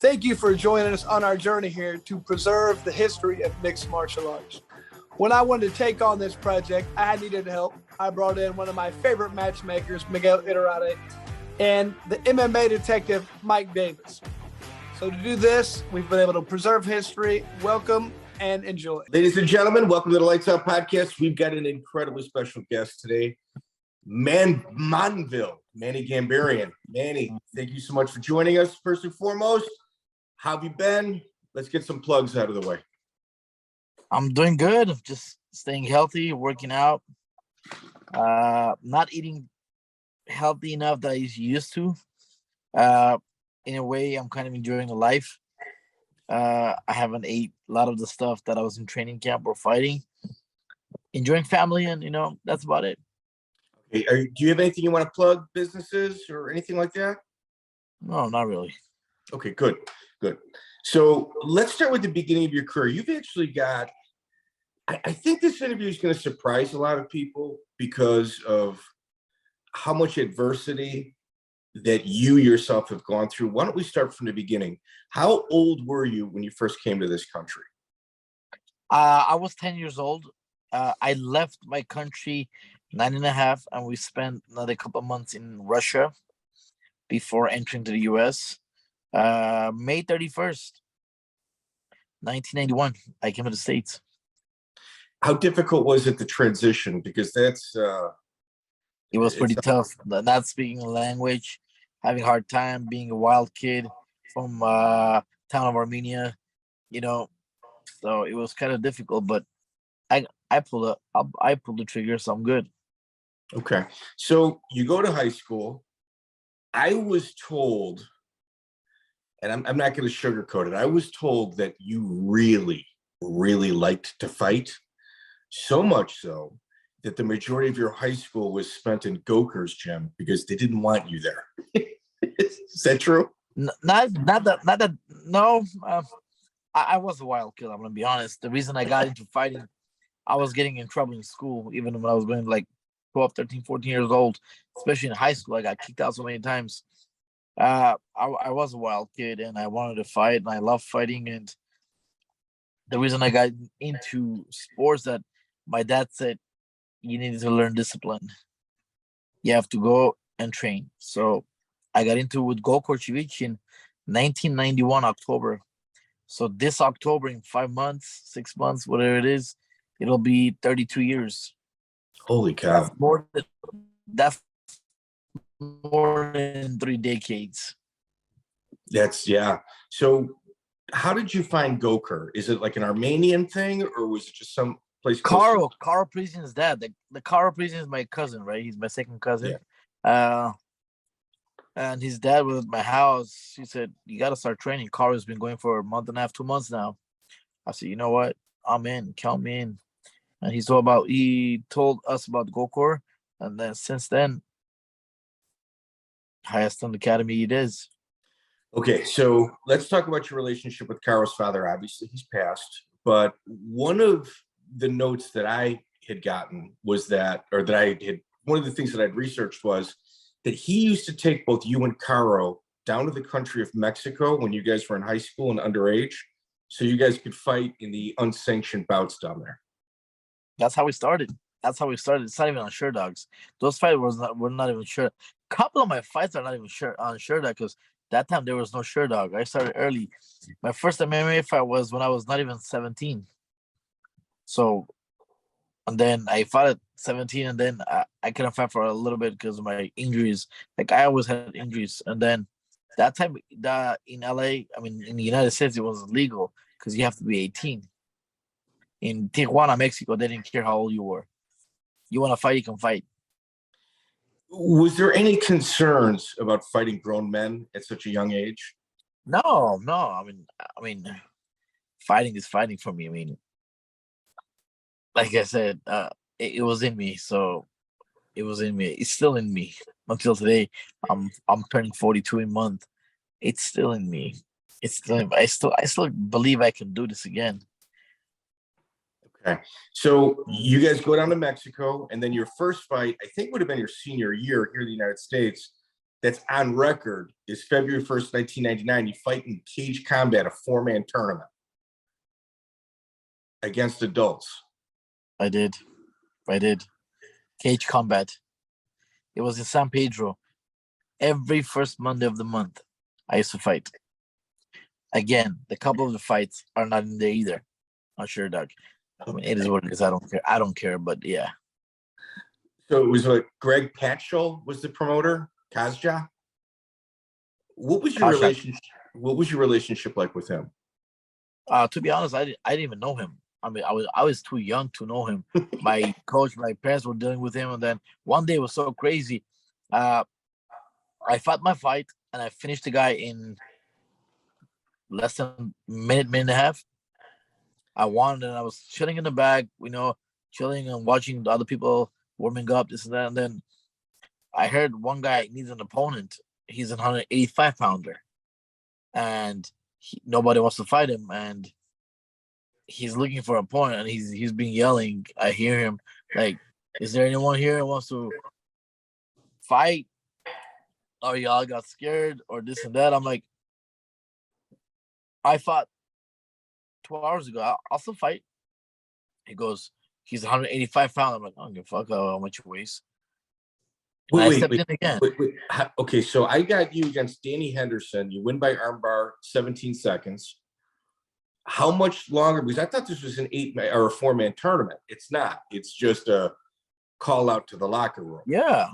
Thank you for joining us on our journey here to preserve the history of mixed martial arts. When I wanted to take on this project, I needed help. I brought in one of my favorite matchmakers, Miguel Iterate, and the MMA detective, Mike Davis. So to do this, we've been able to preserve history. Welcome and enjoy. Ladies and gentlemen, welcome to the Lights Out Podcast. We've got an incredibly special guest today, Manny Gamburyan. Manny, thank you so much for joining us. First and foremost, how have you been? Let's get some plugs out of the way. I'm doing good. Just staying healthy, working out, not eating healthy enough that I used to. In a way, I'm kind of enjoying the life. I haven't ate a lot of the stuff that I was in training camp or fighting. Enjoying family, and that's about it. Okay. Do you have anything you want to plug, businesses or anything like that? No, not really. Okay, good. So let's start with the beginning of your career. You've actually got, I think this interview is going to surprise a lot of people because of how much adversity that you yourself have gone through. Why don't we start from the beginning? How old were you when you first came to this country? I was 10 years old. I left my country 9.5, and we spent another couple of months in Russia before entering to the U.S. May 31st, 1991, I came to the States. How difficult was it to transition? Because it was pretty tough. Not speaking the language, having a hard time, being a wild kid from town of Armenia, so it was kind of difficult, but I pulled the trigger, so I'm good. Okay. So you go to high school. I was told, and I'm not going to sugarcoat it, I was told that you really, really liked to fight, so much so that the majority of your high school was spent in Gokor's gym because they didn't want you there. Is that true? Not that. No, I was a wild kid. I'm gonna be honest. The reason I got into fighting, I was getting in trouble in school, even when I was going like 12, 13, 14 years old, especially in high school. I got kicked out so many times. I was a wild kid, and I wanted to fight, and I love fighting. And the reason I got into sports, that my dad said, you needed to learn discipline. You have to go and train. So I got into with Gokor Chivichyan 1991 October. So this October, in 5 months, 6 months, whatever it is, it'll be 32 years. Holy cow. That's more than 3 decades. Yeah. So how did you find Gokor? Is it like an Armenian thing, or was it just some place? Karo Parisyan's dad. The Karo Parisyan is my cousin, right? He's my second cousin. Yeah. And his dad was at my house. He said, you got to start training. Karo's been going for a month and a half, 2 months now. I said, you know what? I'm in. Count me in. And he told us about Gokor. And then since then, Hayastan Academy it is. Okay, so let's talk about your relationship with Karo's father. Obviously, he's passed. But one of the notes that I had gotten was one of the things that I'd researched was that he used to take both you and Karo down to the country of Mexico when you guys were in high school and underage, so you guys could fight in the unsanctioned bouts down there. That's how we started. It's not even on Sure Dogs. Those fights were not even sure. A couple of my fights are not even on Sure Dog because that time there was no Sure Dog. I started early. My first MMA fight was when I was not even 17. So, and then I fought at 17, and then I couldn't fight for a little bit because of my injuries. Like, I always had injuries. And then that time in LA, in the United States, it was illegal because you have to be 18. In Tijuana, Mexico, they didn't care how old you were. You want to fight, you can fight. Was there any concerns about fighting grown men at such a young age? No. Fighting is fighting for me. Like I said, it was in me, so it was in me. It's still in me until today. I'm turning 42 in a month. It's still in me. I still believe I can do this again. Okay. So you guys go down to Mexico, and then your first fight, I think, would have been your senior year here in the United States. that's on record is February 1st, 1999. You fight in cage combat, a 4-man tournament against adults. I did. Cage combat. It was in San Pedro. Every first Monday of the month, I used to fight. Again, the couple of the fights are not in there either. Not sure, Doug. I mean, it is what it is. I don't care, but yeah. So it was like Greg Patchell was the promoter, Kazja. What was your relationship? What was your relationship like with him? To be honest, I didn't even know him. I mean, I was too young to know him. My coach, my parents were dealing with him, and then one day it was so crazy. I fought my fight, and I finished the guy in less than a minute and a half. I won, and I was chilling in the back, chilling and watching the other people warming up, this and that. And then I heard one guy needs an opponent. He's a 185-pounder, and nobody wants to fight him. And he's looking for an opponent, and he's been yelling. I hear him like, "Is there anyone here who wants to fight?" Or y'all got scared, or this and that. I'm like, I fought 2 hours ago. I'll still fight. He goes, he's 185 pounds. I'm like, I don't give a fuck how much he weighs. Wait, in again. Wait. Okay, so I got you against Danny Henderson. You win by armbar, 17 seconds. How much longer? Because I thought this was an 8-man or a 4-man tournament. It's not. It's just a call out to the locker room. Yeah.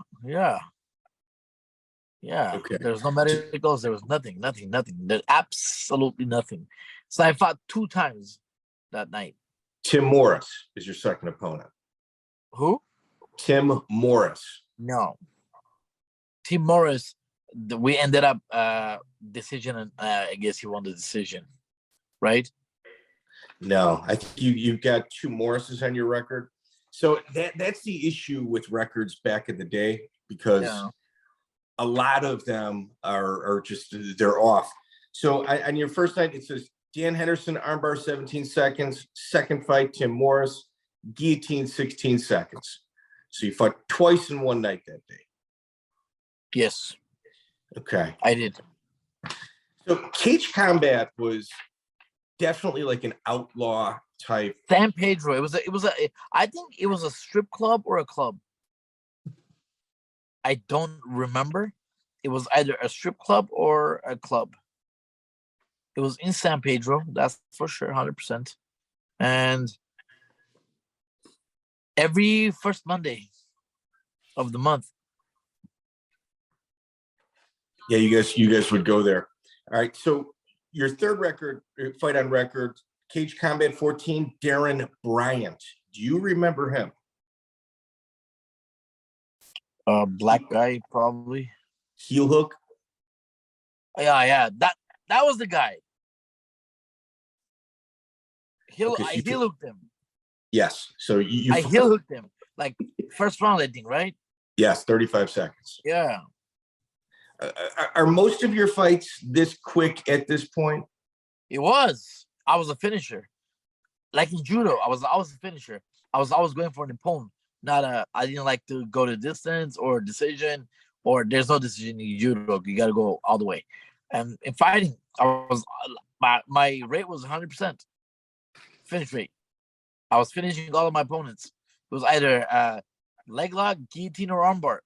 Okay. There's no medicals. There was nothing. There's absolutely nothing. So I fought 2 times that night. Tim Morris is your second opponent. Who? Tim Morris. No. Tim Morris, we ended up decision, and I guess he won the decision, right? No, I think you've got 2 Morrises on your record. So that's the issue with records back in the day, because a lot of them are just, they're off. So on your first night, it says Dan Henderson, armbar 17 seconds. Second fight, Tim Morris, guillotine 16 seconds. So you fought twice in one night that day. Yes. Okay. I did. So cage combat was definitely like an outlaw type. San Pedro. I think it was a strip club or a club. I don't remember. It was either a strip club or a club. It was in San Pedro, that's for sure, 100%. And every first Monday of the month. Yeah, you guys would go there. All right. So your third fight on record, Cage Combat 14, Darren Bryant. Do you remember him? Black guy, probably. Heel hook? Yeah. That was the guy. I heel hooked him. Yes. So I heel hooked him. Like first round, I think, right? Yes, 35 seconds. Yeah. Are most of your fights this quick at this point? It was. I was a finisher. Like in judo, I was a finisher. I was always going for an opponent. I didn't like to go to distance or decision, or there's no decision in judo. You got to go all the way. And in fighting, my rate was 100% finish rate. I was finishing all of my opponents. It was either leg lock, guillotine, or armbar.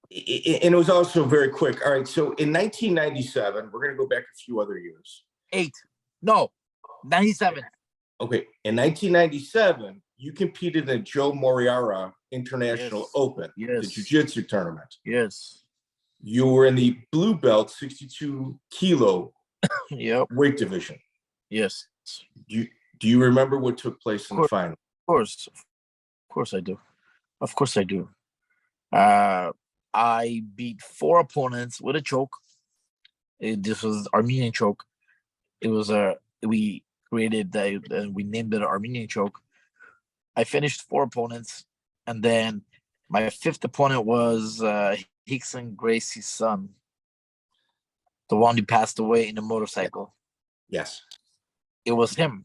And it was also very quick. All right. So in 1997, we're going to go back a few other years. 97. Okay. In 1997, you competed in Joe Moreira International Open, the jiu-jitsu tournament. Yes. You were in the blue belt 62 kilo weight division. Yes. Do you remember what took place in the final? Of course I do. Of course I do. I beat 4 opponents with a choke. This was Armenian choke. It was we created we named it an Armenian choke. I finished 4 opponents, and then my 5th opponent was Hickson Gracie's son, the one who passed away in a motorcycle. Yes. It was him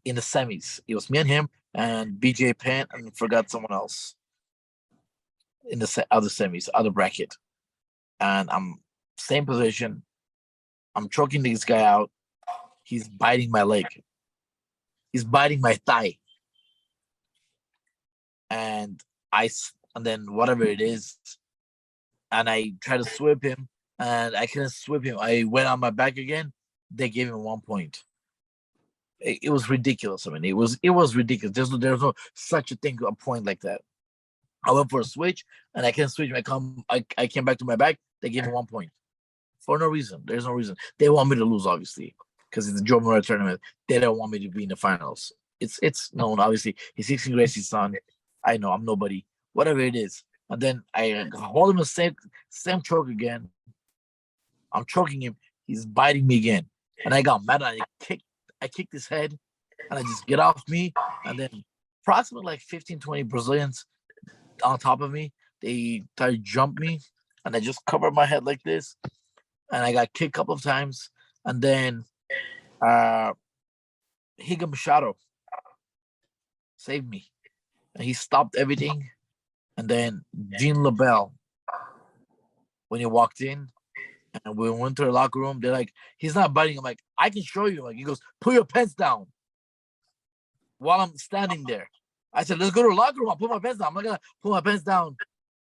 in the semis. It was me and him and BJ Penn, and forgot someone else. in the other semis, other bracket, and I'm same position. I'm choking this guy out. He's biting my leg. He's biting my thigh, and and then whatever it is, and I try to sweep him, and I couldn't sweep him. I went on my back again. They gave him 1 point. It was ridiculous. I mean, it was ridiculous. There's no such a thing, a point like that. I went for a switch, and I can't switch. I came back to my back. They gave me 1 point for no reason. There's no reason. They want me to lose, obviously, because it's a Joe Moreira tournament. They don't want me to be in the finals. It's known, obviously. He's 16 Gracie's son. I know I'm nobody. Whatever it is. And then I hold him the same choke again. I'm choking him. He's biting me again. And I got mad and I kicked his head, and I just get off me. And then approximately like 15, 20 Brazilians on top of me. They tried to jump me, and I just covered my head like this. And I got kicked a couple of times. And then Higa Machado saved me. And he stopped everything. And then Jean LaBelle, when he walked in, and we went to the locker room, they're like, he's not biting. I'm like, I can show you. Like, he goes, put your pants down. While I'm standing there, I said, let's go to the locker room. I'll put my pants down. I'm not gonna put my pants down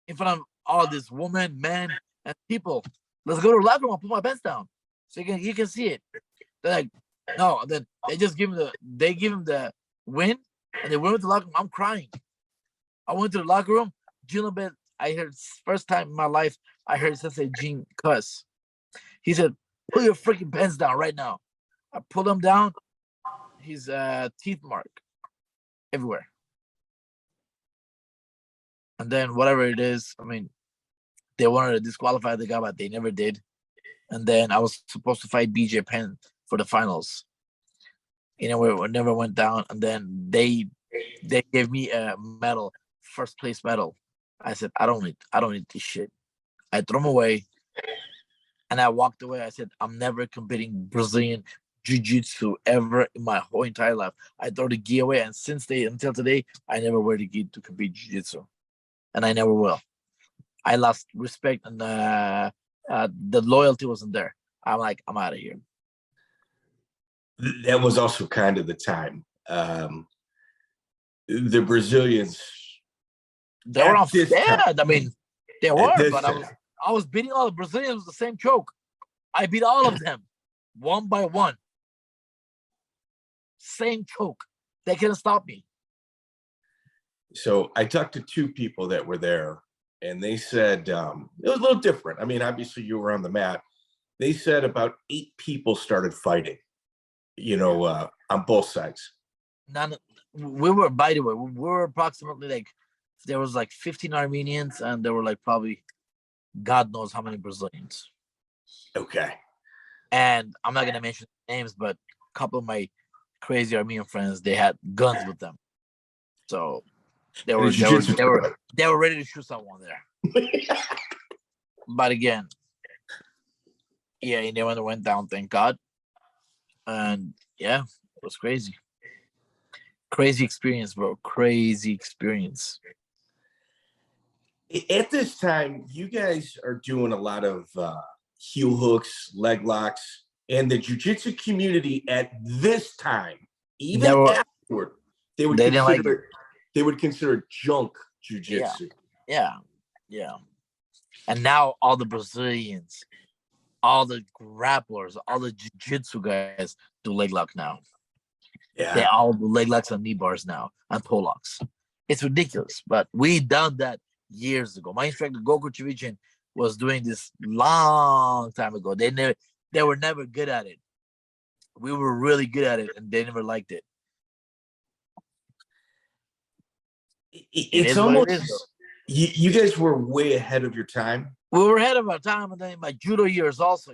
in front of all this women, men, and people. Let's go to the locker room. I'll put my pants down so you can see it. They're like, no. And then they just give him the win, and they went to the locker room. I'm crying. I went to the locker room. Gilbert, I heard first time in my life I heard Sensei Gene cuss. He said, "Put your freaking pants down right now." I pulled him down. His teeth mark everywhere. And then whatever it is, I mean, they wanted to disqualify the guy, but they never did. And then I was supposed to fight BJ Penn for the finals. You know, it never went down. And then they gave me a medal, first place medal. I said, I don't need this shit. I threw them away, and I walked away. I said, I'm never competing Brazilian jiu-jitsu ever in my whole entire life. I throw the gi away, and until today, I never wear the gi to compete jiu-jitsu, and I never will. I lost respect, and the loyalty wasn't there. I'm like, I'm out of here. That was also kind of the time. The Brazilians, they were on. Yeah, I mean, they were, but I was beating all the Brazilians with the same choke. I beat all of them, one by one. Same choke. They couldn't stop me. So I talked to two people that were there, and they said it was a little different. I mean, obviously you were on the mat. They said about 8 people started fighting, on both sides. We were, by the way, we were approximately like, there was like 15 Armenians, and there were like probably God knows how many Brazilians. Okay. And I'm not gonna mention names, but a couple of my crazy Armenian friends, they had guns with them, so they were ready to shoot someone there. But again, yeah, and they went down, thank God. And yeah, it was crazy. Crazy experience, bro. Crazy experience. At this time, you guys are doing a lot of heel hooks, leg locks, and the jiu-jitsu community at this time, even afterward, they would consider junk jiu-jitsu. Yeah. And now all the Brazilians, all the grapplers, all the jiu-jitsu guys do leg lock now. Yeah. They all do leg locks and knee bars now and toe locks. It's ridiculous, but we done that years ago. My instructor Gokor Chivichyan was doing this long time ago. They were never good at it. We were really good at it, and they never liked it. It's almost you guys were way ahead of your time. We were ahead of our time, and then in my judo years also,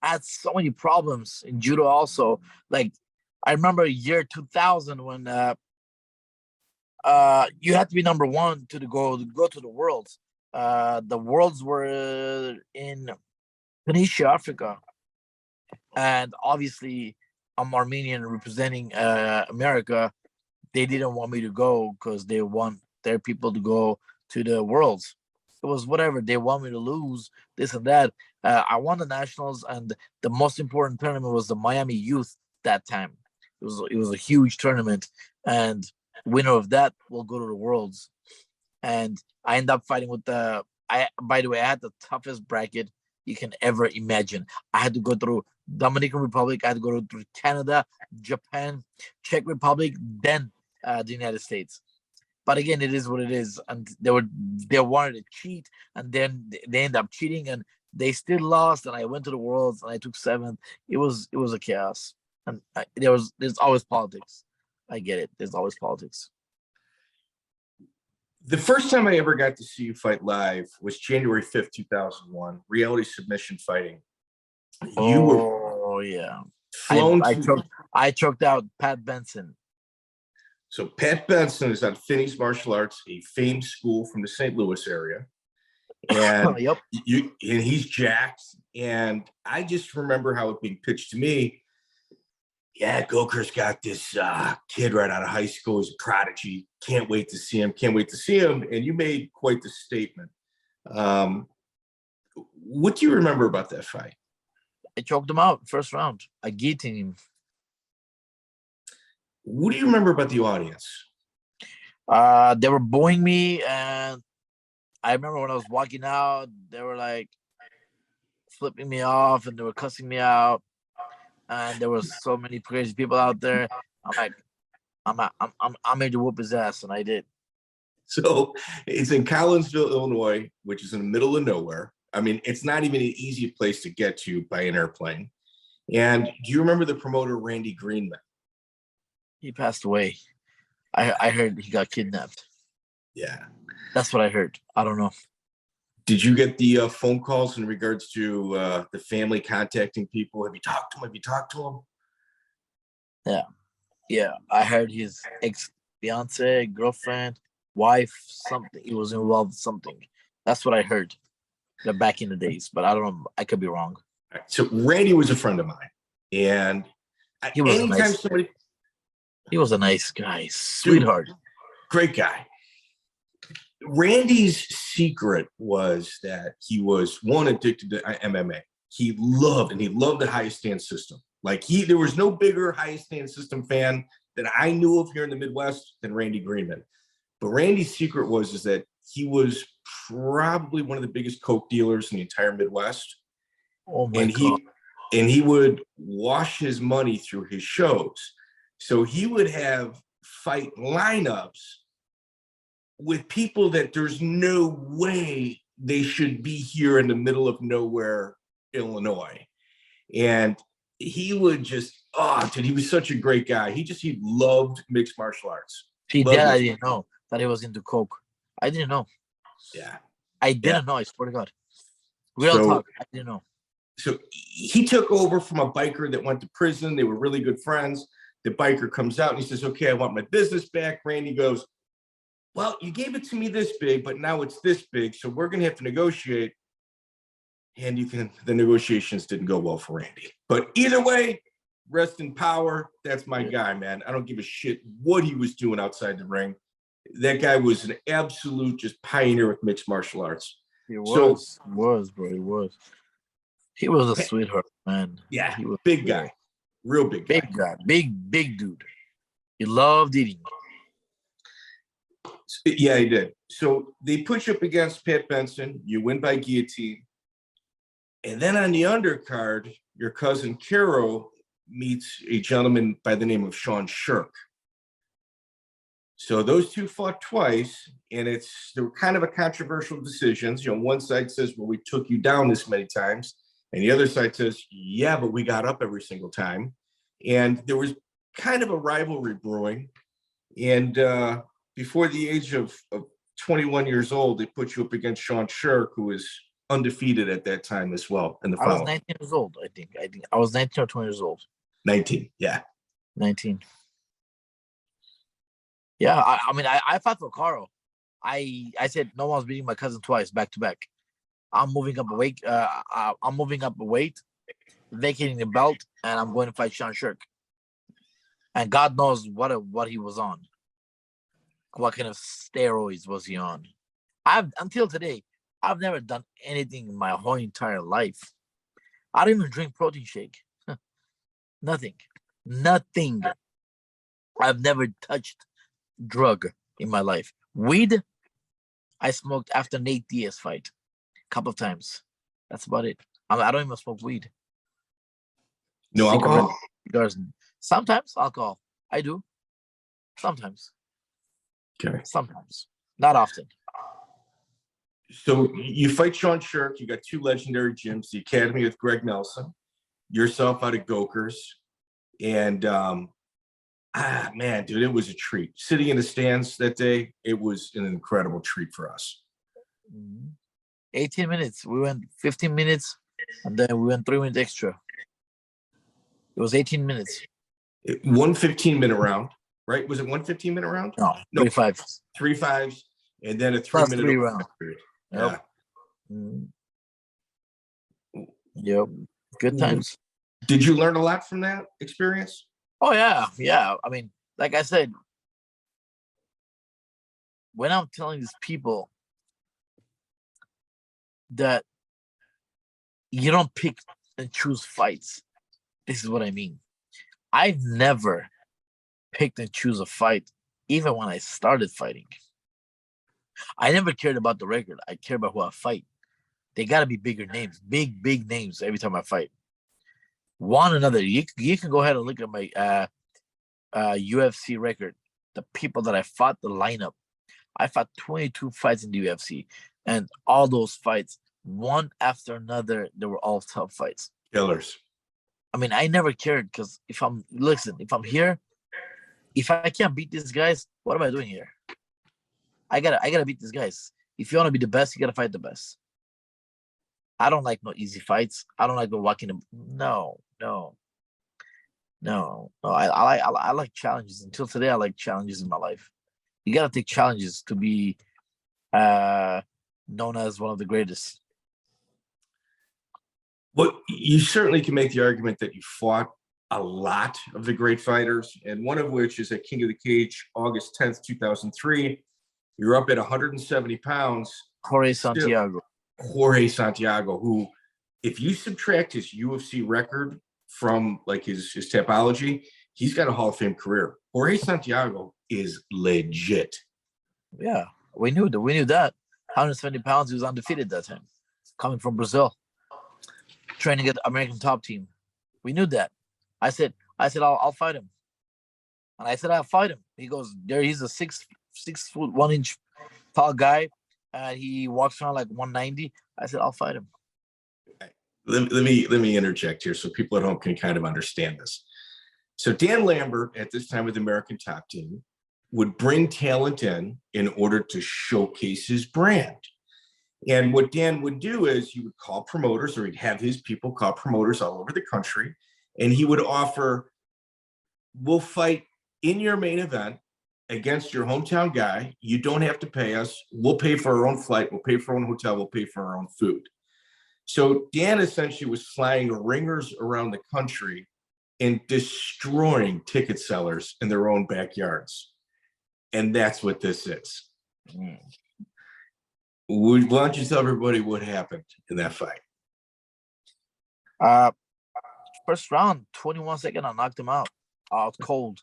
I had so many problems in judo also. Like, I remember year 2000 when you had to be number one to go to the worlds. The worlds were in Tunisia, Africa, and obviously I'm Armenian representing America. They didn't want me to go because they want their people to go to the worlds. It was whatever they want me to lose, this and that. I won the nationals, and the most important tournament was the Miami Youth that time. It was a huge tournament, and winner of that will go to the Worlds. And I end up fighting with the. By the way, I had the toughest bracket you can ever imagine. I had to go through Dominican Republic. I had to go through Canada, Japan, Czech Republic, then the United States. But again, it is what it is. And they wanted to cheat, and then they ended up cheating, and they still lost. And I went to the Worlds, and I took 7th. It was a chaos, and there's always politics. I get it. There's always politics. The first time I ever got to see you fight live was January 5th, 2001, reality submission fighting. You were flown I choked out Pat Benson. So Pat Benson is on Finney's Martial Arts, a famed school from the St. Louis area. And Yep. and he's jacked. And I just remember how it being pitched to me. Yeah, Gokor's got this kid right out of high school. He's a prodigy. Can't wait to see him. Can't wait to see him. And you made quite the statement. What do you remember about that fight? I choked him out first round. I guillotined him. What do you remember about the audience? They were booing me, and I remember when I was walking out, they were like flipping me off, and they were cussing me out. And there was so many crazy people out there. I'm like, I'm here to whoop his ass, and I did. So it's in Collinsville, Illinois, which is in the middle of nowhere. I mean, it's not even an easy place to get to by an airplane. And do you remember the promoter, Randy Greenman? He passed away. I heard he got kidnapped. Yeah. That's what I heard. I don't know. Did you get the phone calls in regards to the family contacting people? Have you talked to him? Have you talked to him? Yeah. Yeah. I heard his ex-fiance, girlfriend, wife, something. He was involved in something. That's what I heard. Back in the days, but I don't know. I could be wrong. Right. So Randy was a friend of mine. And he was he was a nice guy. Sweetheart. Dude, great guy. Randy's secret was that he was addicted to MMA. He loved the Hayastan system. Like there was no bigger Hayastan system fan that I knew of here in the Midwest than Randy Greenman. But Randy's secret was that he was probably one of the biggest coke dealers in the entire Midwest. Oh my God. He would wash his money through his shows. So he would have fight lineups with people that there's no way they should be here in the middle of nowhere, Illinois. And he would just, he was such a great guy. He loved mixed martial arts. I didn't know that he was into coke. I didn't know. Yeah. I didn't know, I swear to God. Real talk, I didn't know. So he took over from a biker that went to prison. They were really good friends. The biker comes out and he says, okay, I want my business back. Randy goes, well, you gave it to me this big, but now it's this big. So we're going to have to negotiate. And the negotiations didn't go well for Randy. But either way, rest in power. That's my guy, man. I don't give a shit what he was doing outside the ring. That guy was an absolute just pioneer with mixed martial arts. He was, bro. He was. He was a sweetheart, man. Yeah, he was big guy. Real big guy. Big guy. Big dude. He loved eating. Yeah, he did. So they put you up against Pat Benson. You win by guillotine. And then on the undercard, your cousin Karo meets a gentleman by the name of Sean Sherk. So those two fought twice, and there were kind of a controversial decisions. One side says, well, we took you down this many times. And the other side says, yeah, but we got up every single time. And there was kind of a rivalry brewing. And before the age of 21 years old, they put you up against Sean Sherk, who was undefeated at that time as well. I was 19 years old, I think. I was 19 or 20 years old. 19, yeah. 19. Yeah, I mean, I fought for Karo. I said no one's beating my cousin twice, back to back. I'm moving up a weight. Vacating the belt, and I'm going to fight Sean Sherk. And God knows what he was on. What kind of steroids was he on? Until today, I've never done anything in my whole entire life. I don't even drink protein shake. Nothing. Nothing. I've never touched drug in my life. Weed, I smoked after Nate Diaz fight a couple of times. That's about it. I don't even smoke weed. No alcohol? Cigars. Sometimes alcohol. I do. Sometimes. Okay. Sometimes. Not often. So you fight Sean Sherk. You got 2 legendary gyms, the Academy with Greg Nelson, yourself out of Gokor's. And man, dude, it was a treat. Sitting in the stands that day, it was an incredible treat for us. 18 minutes. We went 15 minutes, and then we went 3 minutes extra. It was 18 minutes. 1 15-minute round, right? Was it 1 15-minute round? No, 3 5s. 3 5s, and then a 3-minute 3 round. period. Yep. Yep. Good times. Did you learn a lot from that experience? Oh, yeah. Yeah. I mean, like I said, when I'm telling these people that you don't pick and choose fights, this is what I mean. I've never picked and choose a fight, even when I started fighting. I never cared about the record. I care about who I fight. They got to be bigger names, big names every time I fight. One another. You can go ahead and look at my UFC record. The people that I fought, the lineup. I fought 22 fights in the UFC. And all those fights, one after another, they were all tough fights. Killers. I mean, I never cared because if I'm here, if I can't beat these guys, what am I doing here? I gotta beat these guys. If you want to be the best, you gotta fight the best. I don't like no easy fights. I don't like no walking. No. I like challenges. Until today, I like challenges in my life. You gotta take challenges to be known as one of the greatest. Well, you certainly can make the argument that you fought a lot of the great fighters, and one of which is at King of the Cage, August 10th, 2003. You're up at 170 pounds. Jorge Santiago. Jorge Santiago, who, if you subtract his UFC record from like his tapology, he's got a Hall of Fame career. Jorge Santiago is legit. Yeah, we knew that. 170 pounds, he was undefeated that time, coming from Brazil, training at the American top team. We knew that. I said, I'll fight him, and I said I'll fight him. He goes, there. He's a 6 foot 1 inch tall guy, and he walks around like 190. I said I'll fight him. Let me interject here so people at home can kind of understand this. So Dan Lambert, at this time with the American top team, would bring talent in order to showcase his brand. And what Dan would do is he would call promoters, or he'd have his people call promoters all over the country, and he would offer, we'll fight in your main event against your hometown guy. You don't have to pay us. We'll pay for our own flight. We'll pay for our own hotel. We'll pay for our own food. So Dan essentially was flying ringers around the country and destroying ticket sellers in their own backyards. And that's what this is. Why don't you tell everybody what happened in that fight? First round, 21 seconds, I knocked him out cold.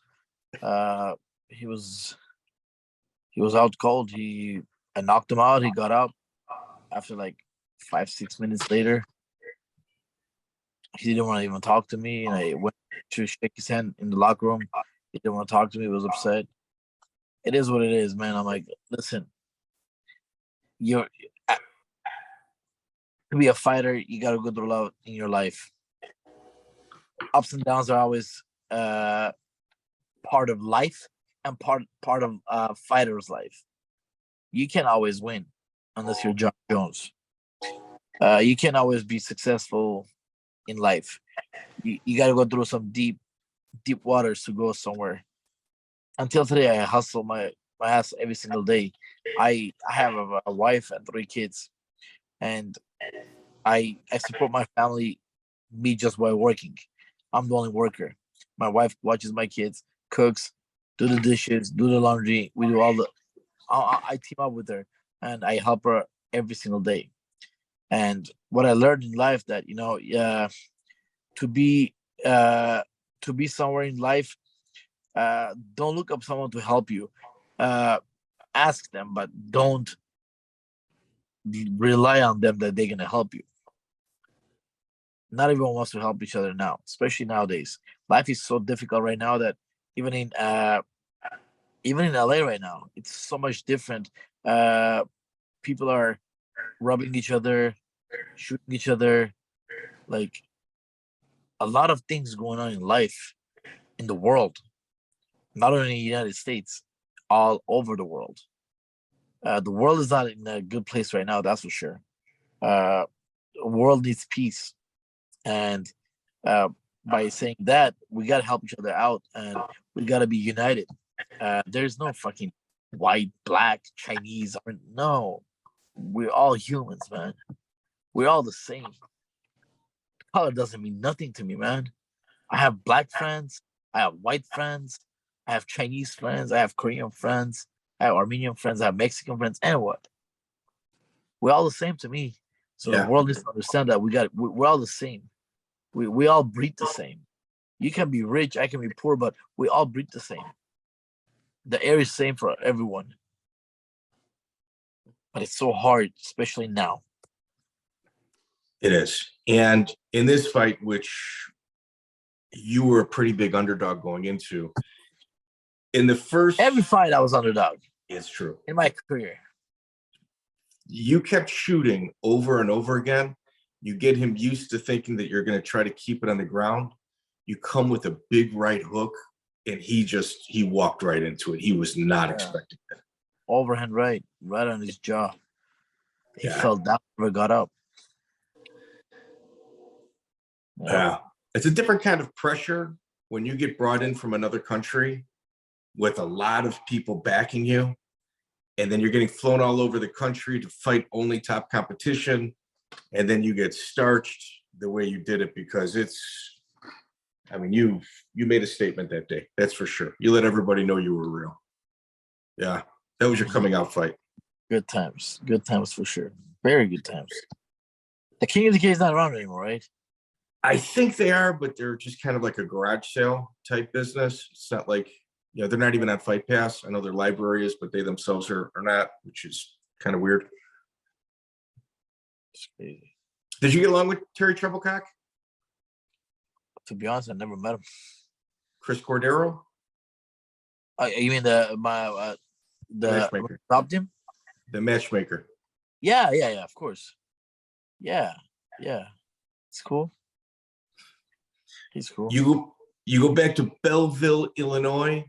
He was out cold. I knocked him out. He got up after like 5-6 minutes later. He didn't want to even talk to me, and I went to shake his hand in the locker room. He didn't want to talk to me. He was upset. It is what it is, man. I'm like, listen, to be a fighter, you got to go through a lot in your life. Ups and downs are always part of life and part of a fighter's life. You can't always win unless you're John Jones. You can't always be successful in life. You got to go through some deep waters to go somewhere. Until today, I hustle my ass every single day. I have a wife and 3 kids, and I support my family, me just by working. I'm the only worker. My wife watches my kids, cooks, do the dishes, do the laundry. We do all the. I team up with her, and I help her every single day. And what I learned in life that, to be somewhere in life, don't look up someone to help you. Ask them, but don't rely on them that they're gonna help you. Not everyone wants to help each other now, especially nowadays. Life is so difficult right now that even in LA right now, it's so much different. People are robbing each other, shooting each other, like a lot of things going on in life, in the world, not only in the United States, all over the world. The world is not in a good place right now, that's for sure. The world needs peace. And by saying that, we got to help each other out and we got to be united. There's no fucking white, black, Chinese. No, we're all humans, man. We're all the same. Color doesn't mean nothing to me, man. I have black friends. I have white friends. I have Chinese friends. I have Korean friends. I have Armenian friends. I have Mexican friends. And what? We're all the same to me. So the world needs to understand that we're all the same. We all breathe the same. You can be rich, I can be poor, but we all breathe the same. The air is the same for everyone. But it's so hard, especially now. It is. And in this fight, which you were a pretty big underdog going into, in the first... Every fight I was underdog. It's true. In my career. You kept shooting over and over again. You get him used to thinking that you're going to try to keep it on the ground. You come with a big right hook, and he walked right into it. He was not expecting that. Overhand right on his jaw. He fell down, never got up. Yeah. It's a different kind of pressure when you get brought in from another country with a lot of people backing you, and then you're getting flown all over the country to fight only top competition. And then you get starched the way you did it, because you made a statement that day. That's for sure. You let everybody know you were real. Yeah. That was your coming out fight. Good times. Good times for sure. Very good times. The King of the K is not around anymore, right? I think they are, but they're just kind of like a garage sale type business. It's not like, they're not even on Fight Pass. I know their library is, but they themselves are not, which is kind of weird. Did you get along with Terry Treblecock? To be honest, I never met him. Chris Cordero? You mean the matchmaker? Robbed him? The matchmaker. Yeah, of course. Yeah. It's cool. He's cool. You go back to Belleville, Illinois,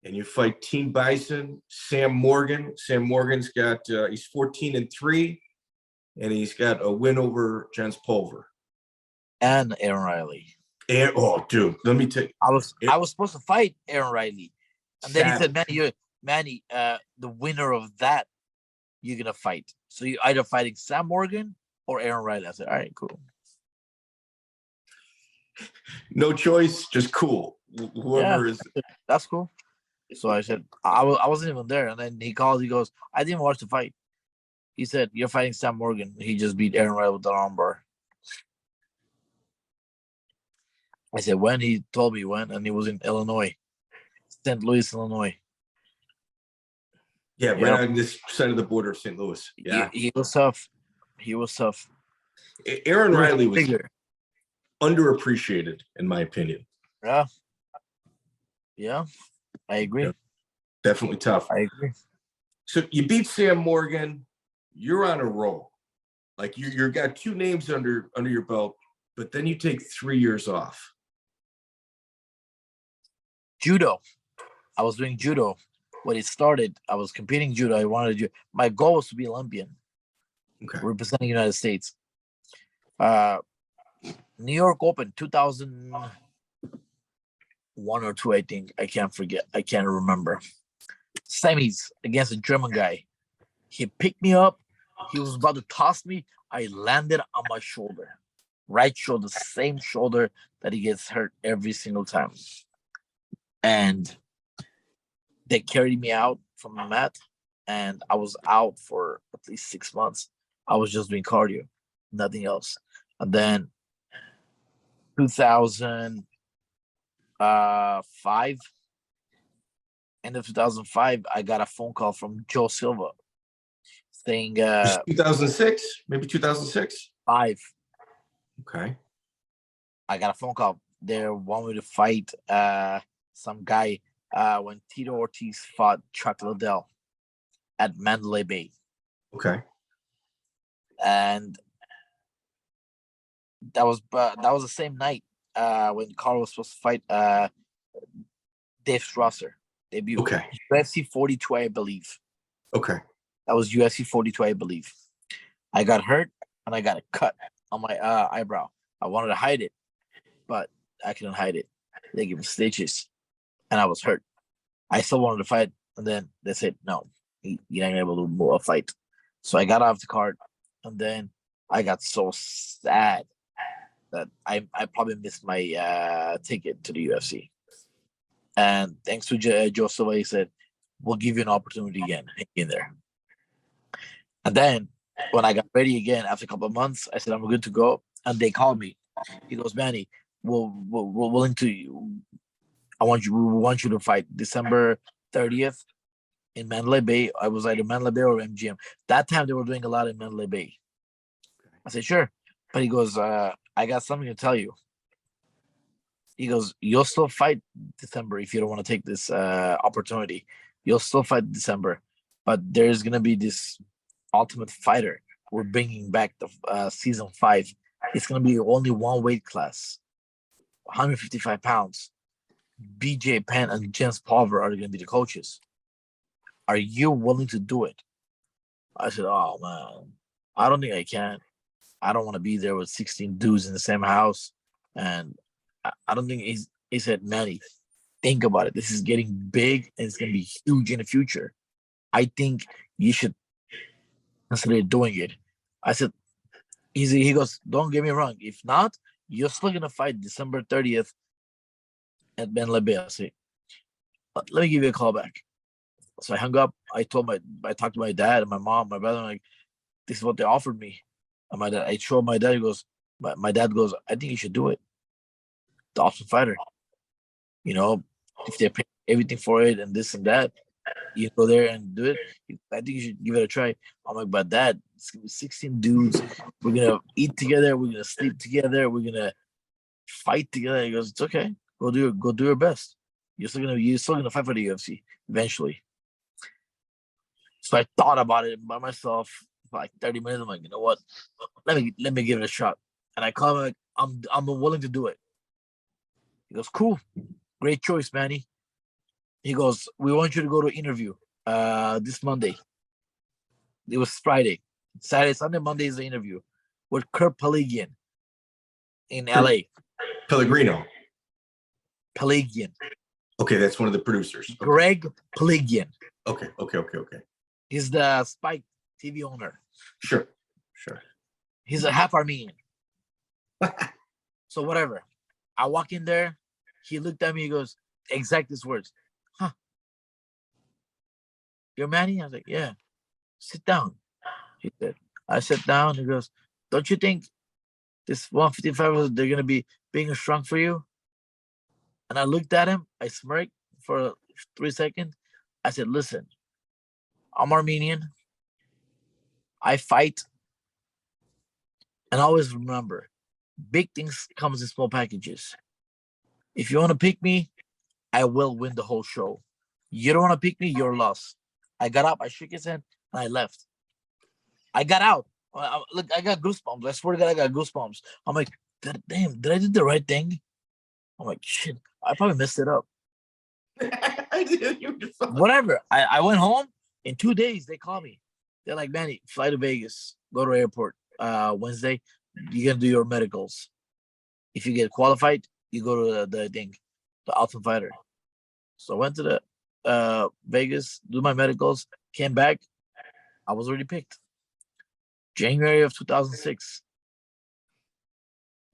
and you fight Team Bison, Sam Morgan. Sam Morgan's got he's 14-3. And he's got a win over Jens Pulver. And Aaron Riley. Dude, let me tell you. I was supposed to fight Aaron Riley. And then he said, Manny, the winner of that, you're going to fight. So you're either fighting Sam Morgan or Aaron Riley. I said, all right, cool. No choice, just cool. Whoever is. That's cool. So I said, I wasn't even there. And then he calls, he goes, I didn't watch the fight. He said, you're fighting Sam Morgan. He just beat Aaron Riley with the armbar. I said, when? He told me when, and he was in Illinois. St. Louis, Illinois. Yeah, right on this side of the border of St. Louis. Yeah. He was tough. Aaron Riley was underappreciated, in my opinion. Yeah. I agree. Yeah. Definitely tough. I agree. So you beat Sam Morgan. You're on a roll. Like you got 2 names under your belt, but then you take 3 years off. Judo. I was doing judo. When it started, I was competing judo. My goal was to be Olympian. Okay. Representing the United States. New York Open 2001 or 2, I think. I can't forget. I can't remember. Semis against a German guy. He picked me up. He was about to toss me. I landed on my shoulder. Right shoulder, same shoulder that he gets hurt every single time. And they carried me out from the mat. And I was out for at least 6 months. I was just doing cardio. nothing else. And then 2005, end of 2005, I got a phone call from Joe Silva saying 2006, maybe 2006. 5. Okay. I got a phone call. They want me to fight some guy when Tito Ortiz fought Chuck Liddell at Mandalay Bay. Okay. And that was the same night when Karo was supposed to fight Dave Strasser. Debut. Okay. UFC 42, I believe. Okay. That was UFC 42, I believe. I got hurt and I got a cut on my eyebrow. I wanted to hide it, but I couldn't hide it. They gave me stitches, and I was hurt. I still wanted to fight, and then they said, no, you're not able to move a fight. So I got off the card, and then I got so sad that I probably missed my ticket to the UFC. And thanks to Joe Silva, he said, we'll give you an opportunity again. Hang in there. And then when I got ready again after a couple of months, I said, I'm good to go. And they called me. He goes, Manny, we're willing to. We want you to fight December 30th in Mandalay Bay. I was either Mandalay Bay or MGM. That time they were doing a lot in Mandalay Bay. I said, sure. But he goes, I got something to tell you. He goes, you'll still fight December if you don't want to take this opportunity. You'll still fight December. But there's going to be this Ultimate Fighter. We're bringing back the season 5. It's going to be only one weight class, 155 pounds. BJ Penn and Jens Pulver are going to be the coaches. Are you willing to do it? I said, oh, man, I don't think I can. I don't want to be there with 16 dudes in the same house. And I don't think he said, Manny, think about it. This is getting big and it's going to be huge in the future. I think you should consider doing it. I said, he goes, don't get me wrong. If not, you're still going to fight December 30th at Ben Lebe. I say, let me give you a call back. So I hung up. I talked to my dad and my mom, my brother. I'm like, this is what they offered me. And I showed my dad. He goes, my dad goes, I think you should do it. The Ultimate Fighter. You know, if they pay everything for it and this and that, you go there and do it. I think you should give it a try. I'm like, but Dad, it's gonna be 16 dudes. We're gonna eat together. We're gonna sleep together. We're gonna fight together. He goes, it's okay. Go do your best. You're still gonna fight for the UFC eventually. So I thought about it by myself for like 30 minutes. I'm like, you know what? Let me give it a shot. And I call him like, I'm willing to do it. He goes, cool, great choice, Manny. He goes, we want you to go to interview this Monday. It was Friday. Saturday, Sunday, Monday is the interview with Kurt Pelagian in LA. Pellegrino. Pelagian. Okay, that's one of the producers. Okay. Greg Pelagian. Okay. He's the Spike TV owner. Sure. He's a half Armenian. So whatever. I walk in there. He looked at me. He goes, exact these words. Huh. You're Manny? I was like, yeah. Sit down. He said. I sat down. He goes, don't you think this 155, they're going to be being strong for you? And I looked at him. I smirked for 3 seconds. I said, listen, I'm Armenian. I fight. And always remember, big things comes in small packages. If you want to pick me, I will win the whole show. You don't want to pick me, you're lost. I got up, I shook his hand, and I left. I got out. Look, I got goosebumps. I swear to God, I got goosebumps. I'm like, damn, did I do the right thing? I'm like, shit, I probably messed it up. Whatever. I went home. In 2 days, they call me. They're like, Manny, fly to Vegas. Go to airport Wednesday. You're going to do your medicals. If you get qualified, you go to the Ultimate Fighter. So I went to the Vegas, do my medicals, came back. I was already picked. January of 2006.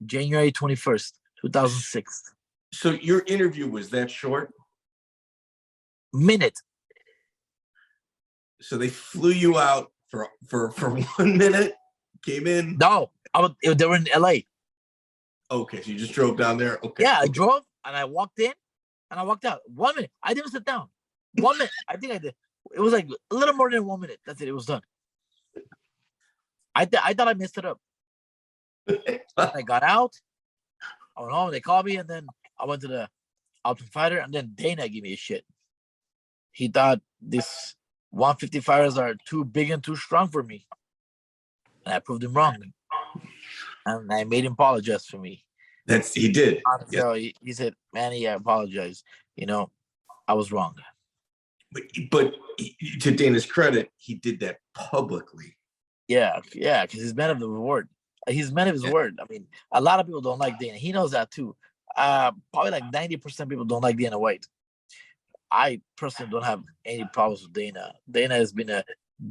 January 21st, 2006. So your interview was that short? Minute. So they flew you out for 1 minute? came in? No, they were in LA. Okay, so you just drove down there? Okay. Yeah, I okay. drove and I walked in and I walked out. 1 minute. I didn't sit down. 1 minute. I think I did. It was like a little more than 1 minute. That's it. It was done. I thought I messed it up. I got out. I went home. They called me, and then I went to the Ultimate Fighter, and then Dana gave me a shit. He thought these 150 fighters are too big and too strong for me, and I proved him wrong. And I made him apologize for me. He did. So he said, "Manny, I apologize. I was wrong." But to Dana's credit, he did that publicly. Yeah, because he's man of the word. He's man of his word. I mean, a lot of people don't like Dana. He knows that too. Probably like 90% of people don't like Dana White. I personally don't have any problems with Dana. Dana has been a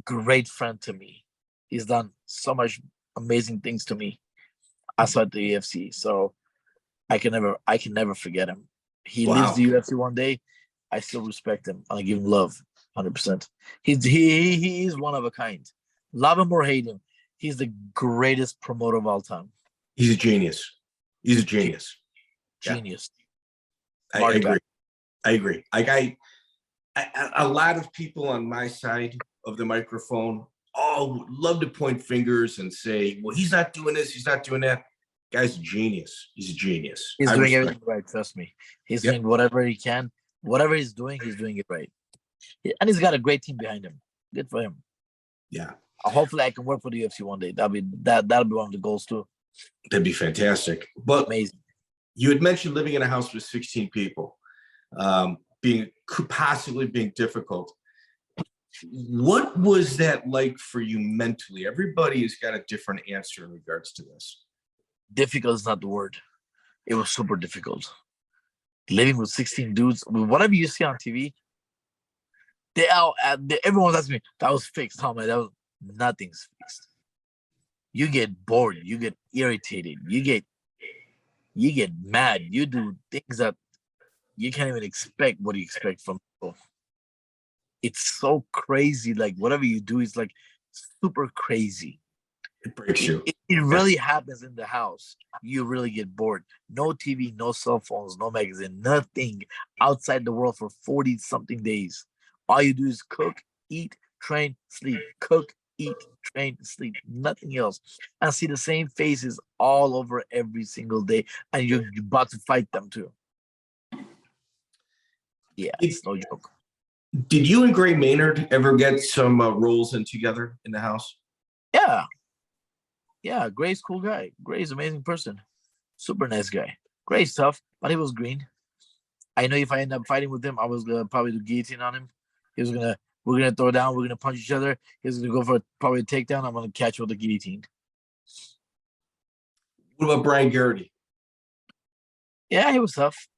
great friend to me. He's done so much amazing things to me outside the UFC. So I can never forget him. He leaves the UFC one day. I still respect him. I give him love, 100%. He's one of a kind. Love him or hate him, he's the greatest promoter of all time. He's a genius. Genius. I agree. Like a lot of people on my side of the microphone all love to point fingers and say, "Well, he's not doing this. He's not doing that." Guy's a genius. He's a genius. He's doing everything right. Trust me. He's doing whatever he can. Whatever he's doing it right. And he's got a great team behind him. Good for him. Yeah. Hopefully I can work for the UFC one day. That'll be one of the goals too. That'd be fantastic. But amazing. You had mentioned living in a house with 16 people, possibly being difficult. What was that like for you mentally? Everybody has got a different answer in regards to this. Difficult is not the word. It was super difficult. Living with 16 dudes, whatever you see on TV, everyone's asking me, that was fixed, huh, man? Nothing's fixed. You get bored, you get irritated, you get mad, you do things that you can't even expect what you expect from people. It's so crazy. Like whatever you do is like super crazy. It breaks you. It really happens in the house. You really get bored. No TV, no cell phones, no magazine, nothing outside the world for 40-something days. All you do is cook, eat, train, sleep. Cook, eat, train, sleep. Nothing else. And see the same faces all over every single day. And you're about to fight them too. Yeah, it's no joke. Did you and Gray Maynard ever get some roles in together in the house? Yeah. Yeah, Gray's cool guy. Gray's amazing person. Super nice guy. Gray's tough, but he was green. I know if I end up fighting with him, I was gonna probably do guillotine on him. We're gonna throw down, we're gonna punch each other. He's gonna go for probably a takedown. I'm gonna catch with the guillotine. What about Brian Garrity? Yeah, he was tough.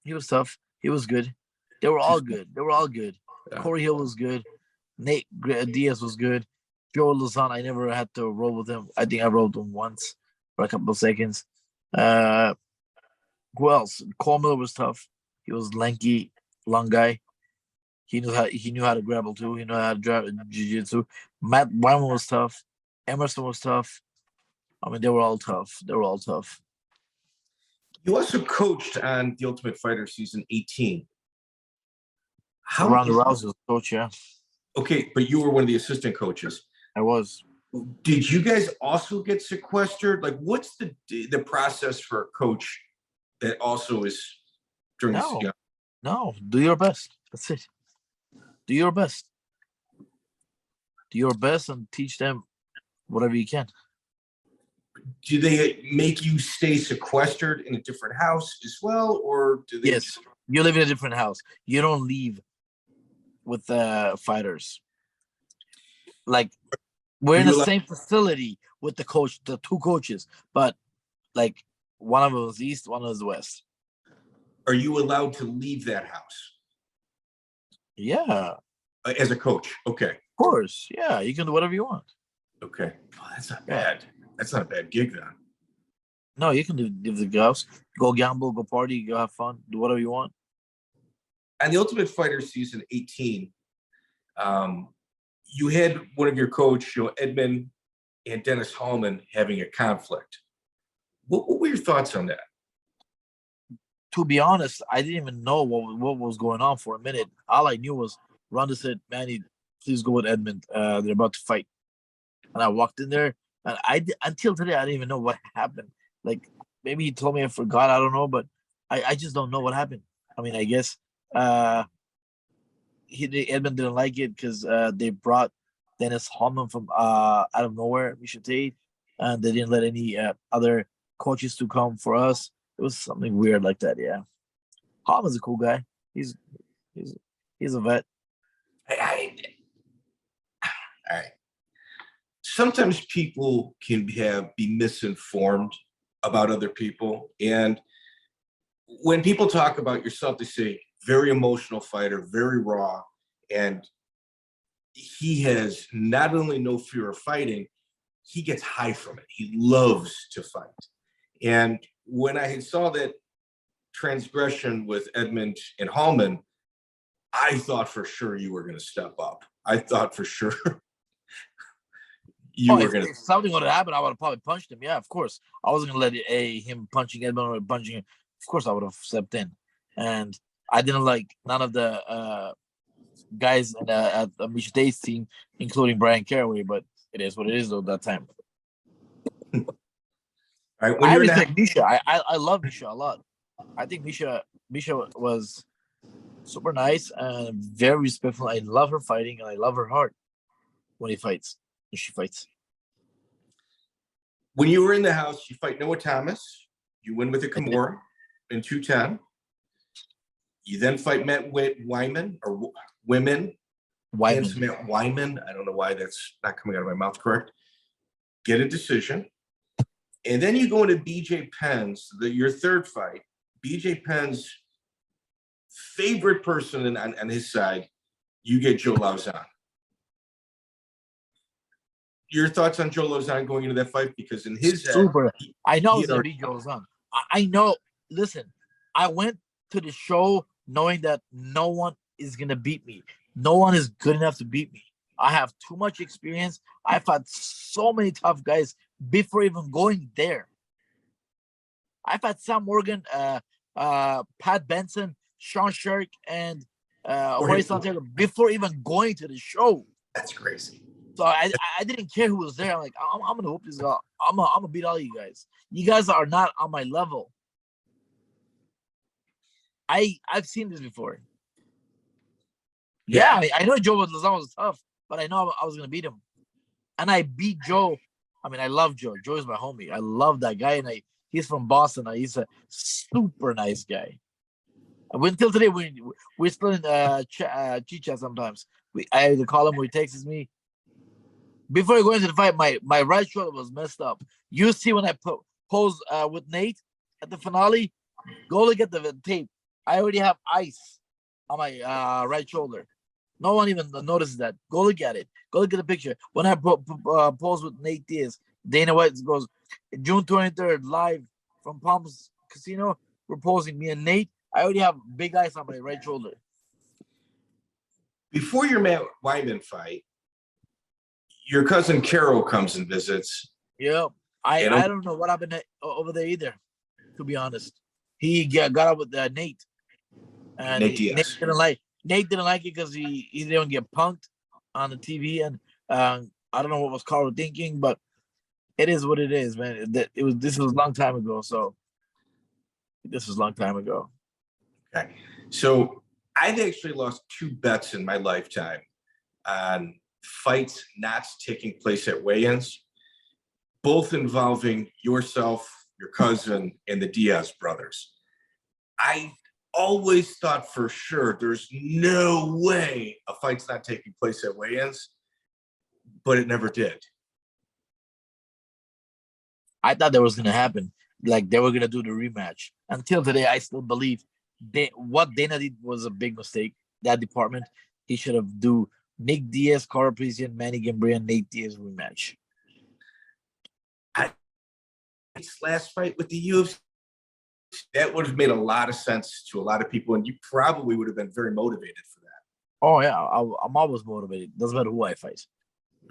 He was good. They were all good. Yeah. Corey Hill was good. Nate Diaz was good. Joe Lozano, I never had to roll with him. I think I rolled him once for a couple of seconds. Who else? Cole Miller was tough. He was lanky, long guy. He knew how to grapple too. He knew how to drive jiu-jitsu. Matt Wyman was tough. Emerson was tough. I mean, they were all tough. You also coached on The Ultimate Fighter season 18. Ronda Rousey was coach, yeah. Okay, but you were one of the assistant coaches. I was. Did you guys also get sequestered? Like, what's the process for a coach that also is during this season? No, do your best. That's it. Do your best. Do your best and teach them whatever you can. Do they make you stay sequestered in a different house as well, or do they? Yes, you live in a different house. You don't leave with the fighters. Like, we're in the same facility with the two coaches, but like one of them is east, one of them is west. Are you allowed to leave that house? Yeah. As a coach, okay. Of course, yeah. You can do whatever you want. Okay. Oh, that's not bad. That's not a bad gig then. No, you can leave the house. Go gamble, go party, go have fun, do whatever you want. On The Ultimate Fighter season 18, you had one of your coach, Edmond and Dennis Hallman having a conflict. What were your thoughts on that? To be honest, I didn't even know what was going on for a minute. All I knew was Ronda said, "Manny, please go with Edmond. They're about to fight." And I walked in there, and until today I didn't even know what happened. Like maybe he told me, I forgot. I don't know, but I just don't know what happened. I mean, I guess Edmond didn't like it because they brought Dennis Hallman from out of nowhere, we should say, and they didn't let any other coaches to come for us. It was something weird like that. Yeah, Hallman's a cool guy. He's a vet. All right. Sometimes people can be misinformed about other people, and when people talk about yourself, they say very emotional fighter, very raw, and he has not only no fear of fighting, he gets high from it. He loves to fight. And when I saw that transgression with Edmond and Hallman, I thought for sure you were going to step up. I thought for sure you were going to. If something would have happened, I would have probably punched him. Yeah, of course. I wasn't going to let him punching Edmond or punching him. Of course, I would have stepped in. And I didn't like none of the guys at the Misha Day's team, including Brian Caraway, but it is what it is, though, that time. All right, I respect Misha. I love Misha a lot. I think Misha was super nice and very respectful. I love her fighting, and I love her heart when she fights. When you were in the house, you fight Noah Thomas. You win with a Kimura in 210. You then fight Matt Wyman or Women. Matt Wyman. I don't know why that's not coming out of my mouth correct. Get a decision. And then you go into BJ Penn's, your third fight. BJ Penn's favorite person on his side, you get Joe Lauzon. Your thoughts on Joe Lauzon going into that fight? Because in his super. I know it's going to be Joe Lauzon. I know. Listen, I went to the show knowing that no one is going to beat me. No one is good enough to beat me. I have too much experience. I fought so many tough guys before even going there. I fought Sam Morgan, Pat Benson, Sherk, and Jorge Santiago before even going to the show. That's crazy. So I didn't care who was there. I'm like, I'm going to whoop this guy. I'm gonna beat all you guys. You guys are not on my level. I've seen this before. Yeah, I know Joe Lauzon was tough, but I know I was going to beat him. And I beat Joe. I mean, I love Joe. Joe is my homie. I love that guy. And he's from Boston. He's a super nice guy. Until today, we're still in chit-chat sometimes. I either call him or he texts me. Before I go into the fight, my right shoulder was messed up. You see when I posed with Nate at the finale, go look at the tape. I already have ice on my right shoulder. No one even notices that. Go look at it. Go look at the picture. When I posed with Nate Diaz, Dana White goes, June 23rd, live from Palms Casino. We're posing, me and Nate. I already have big ice on my right shoulder. Before your Matt Wyman fight, your cousin Karo comes and visits. Yeah, I don't know what happened over there either, to be honest. He got up with Nate. And Nate didn't like it because he didn't get punked on the TV, and I don't know what was Karo thinking, but it is what it is, man. This was a long time ago, so this was a long time ago. Okay, so I've actually lost 2 bets in my lifetime on fights not taking place at weigh-ins, both involving yourself, your cousin, and the Diaz brothers. I always thought for sure there's no way a fight's not taking place at weigh-ins, but it never did. I thought that was going to happen. Like they were going to do the rematch. Until today, I still believe what Dana did was a big mistake. That department, he should have do Nick Diaz, Parisyan, Manny Gamburyan, Nate Diaz rematch. His last fight with the UFC, that would have made a lot of sense to a lot of people, and you probably would have been very motivated for that. Oh yeah, I'm always motivated. Doesn't matter who I fight.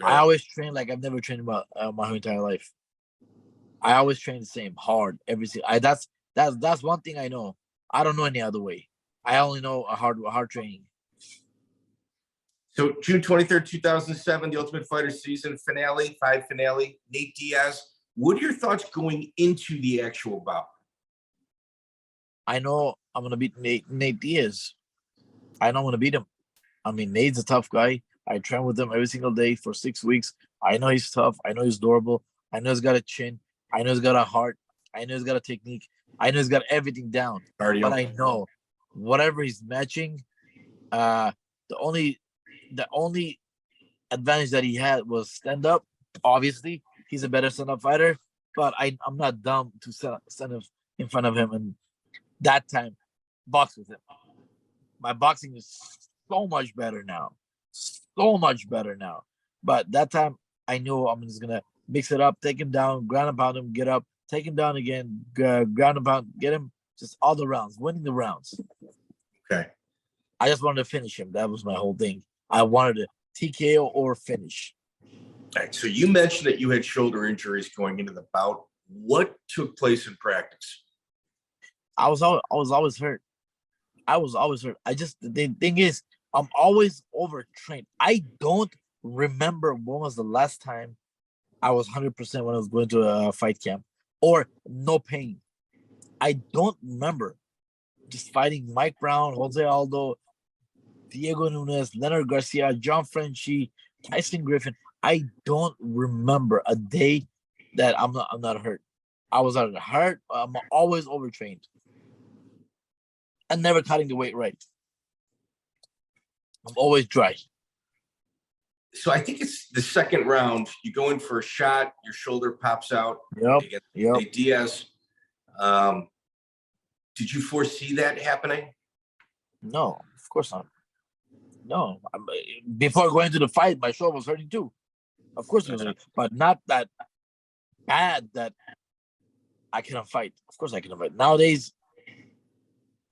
Right. I always train like I've never trained my whole entire life. I always train the same, hard, every single. That's one thing I know. I don't know any other way. I only know a hard training. So June 23rd, 2007, the Ultimate Fighter season finale, 5 finale, Nate Diaz. What are your thoughts going into the actual bout? I know I'm gonna beat Nate Diaz. I know I'm gonna beat him. I mean, Nate's a tough guy. I train with him every single day for 6 weeks. I know he's tough. I know he's durable. I know he's got a chin. I know he's got a heart. I know he's got a technique. I know he's got everything down. Cardio. But I know whatever he's matching, the only advantage that he had was stand up. Obviously, he's a better stand up fighter. But I'm not dumb to stand up in front of him and that time box with him. My boxing is so much better now. So much better now. But that time I knew I'm just gonna mix it up, take him down, ground and pound him, get up, take him down again, ground and pound, get him just all the rounds, winning the rounds. Okay. I just wanted to finish him. That was my whole thing. I wanted to TKO or finish. All right. So you mentioned that you had shoulder injuries going into the bout. What took place in practice? I was always hurt. I was always hurt. The thing is, I'm always overtrained. I don't remember when was the last time I was 100% when I was going to a fight camp or no pain. I don't remember just fighting Mike Brown, Jose Aldo, Diego Nunes, Leonard Garcia, John Franchi, Tyson Griffin. I don't remember a day that I'm not hurt. I was either hurt. I'm always overtrained. And never cutting the weight right. I'm always dry. So I think it's the second round. You go in for a shot, your shoulder pops out. Yep. Nate Diaz. Did you foresee that happening? No, of course not. No. Before going to the fight, my shoulder was hurting too. Of course it was hurting, but not that bad that I cannot fight. Of course I cannot fight. Nowadays,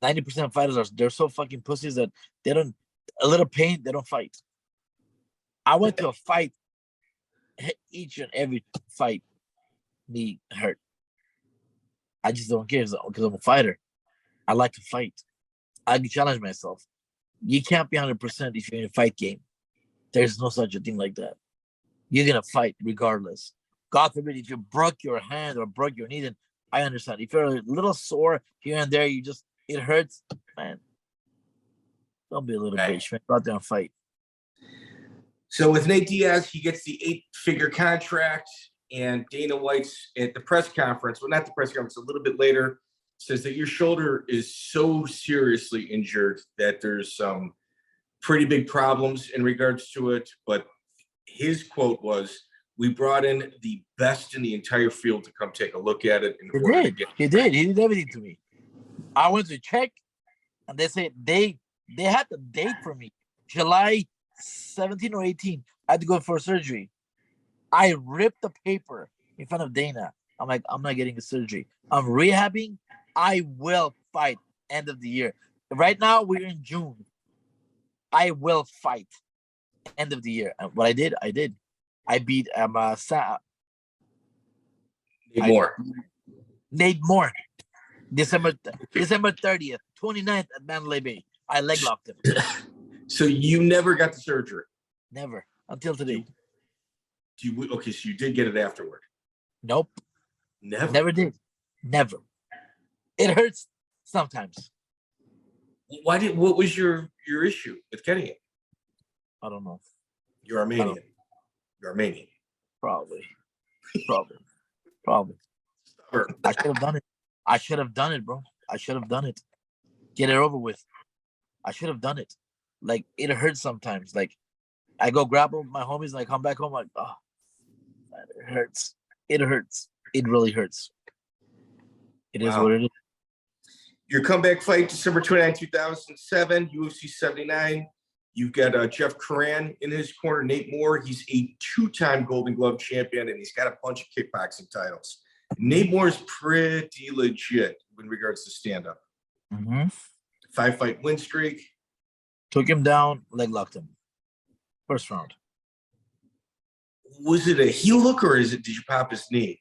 90% of fighters they're so fucking pussies that they don't a little pain, they don't fight. I went to a fight, each and every fight, me hurt. I just don't care because I'm a fighter. I like to fight. I can challenge myself. You can't be 100% if you're in a fight game. There's no such a thing like that. You're gonna fight regardless. God forbid if you broke your hand or broke your knee, then I understand. If you're a little sore here and there, it hurts, man. Don't be a little bitch, man. Go out there and fight. So with Nate Diaz, he gets the 8-figure contract, and Dana White's at the press conference, well, not the press conference, a little bit later, says that your shoulder is so seriously injured that there's some pretty big problems in regards to it. But his quote was, "We brought in the best in the entire field to come take a look at it." He did everything to me. I went to check, and they said they had the date for me, July 17 or 18. I had to go for surgery. I ripped the paper in front of Dana. I'm like, I'm not getting a surgery. I'm rehabbing. I will fight end of the year. Right now, we're in June. I will fight end of the year. And what I did. I beat Nate Moore. December 30th, 29th at Mandalay Bay. I leg locked him. So you never got the surgery? Never. Until today. Okay, so you did get it afterward? Nope. Never did. Never. It hurts sometimes. What was your issue with getting it? I don't know. You're Armenian. You're Armenian. Probably. I should have done it. I should have done it, bro. I should have done it. Get it over with. I should have done it. Like, it hurts sometimes. Like, I go grab my homies and I come back home like, oh, man, it hurts. It hurts. It really hurts. It is what it is. Your comeback fight, December 29, 2007, UFC 79. You've got Jeff Curran in his corner, Nate Moore. He's a 2-time Golden Glove champion, and he's got a bunch of kickboxing titles. Nate Moore's pretty legit in regards to stand-up. 5-fight win streak. Took him down, leg locked him. First round. Was it a heel hook or did you pop his knee?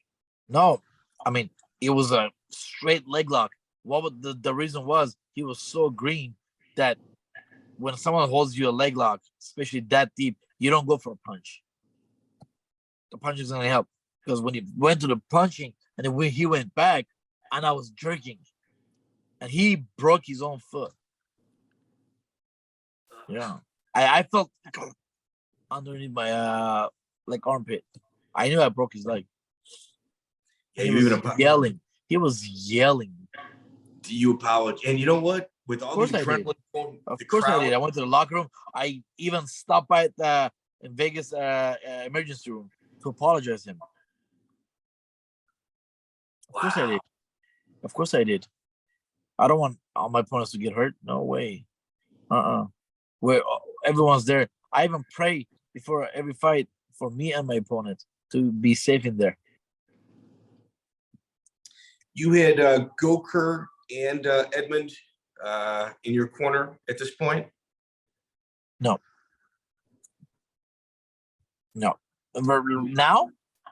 No, I mean, it was a straight leg lock. What was the reason was he was so green that when someone holds you a leg lock, especially that deep, you don't go for a punch. The punch is going to help because when he went to the punching and then when he went back, and I was jerking, and he broke his own foot. Yeah, I felt underneath my like armpit. I knew I broke his leg. Yeah, He was yelling. He was yelling. Do you apologize? And you know what? With all the adrenaline, of course I did. I went to the locker room. I even stopped by the in Vegas emergency room to apologize to him. Of course I did. Of course I did. I don't want all my opponents to get hurt. No way. Where everyone's there. I even pray before every fight for me and my opponent to be safe in there. You had Gokor and Edmond in your corner at this point? No. Now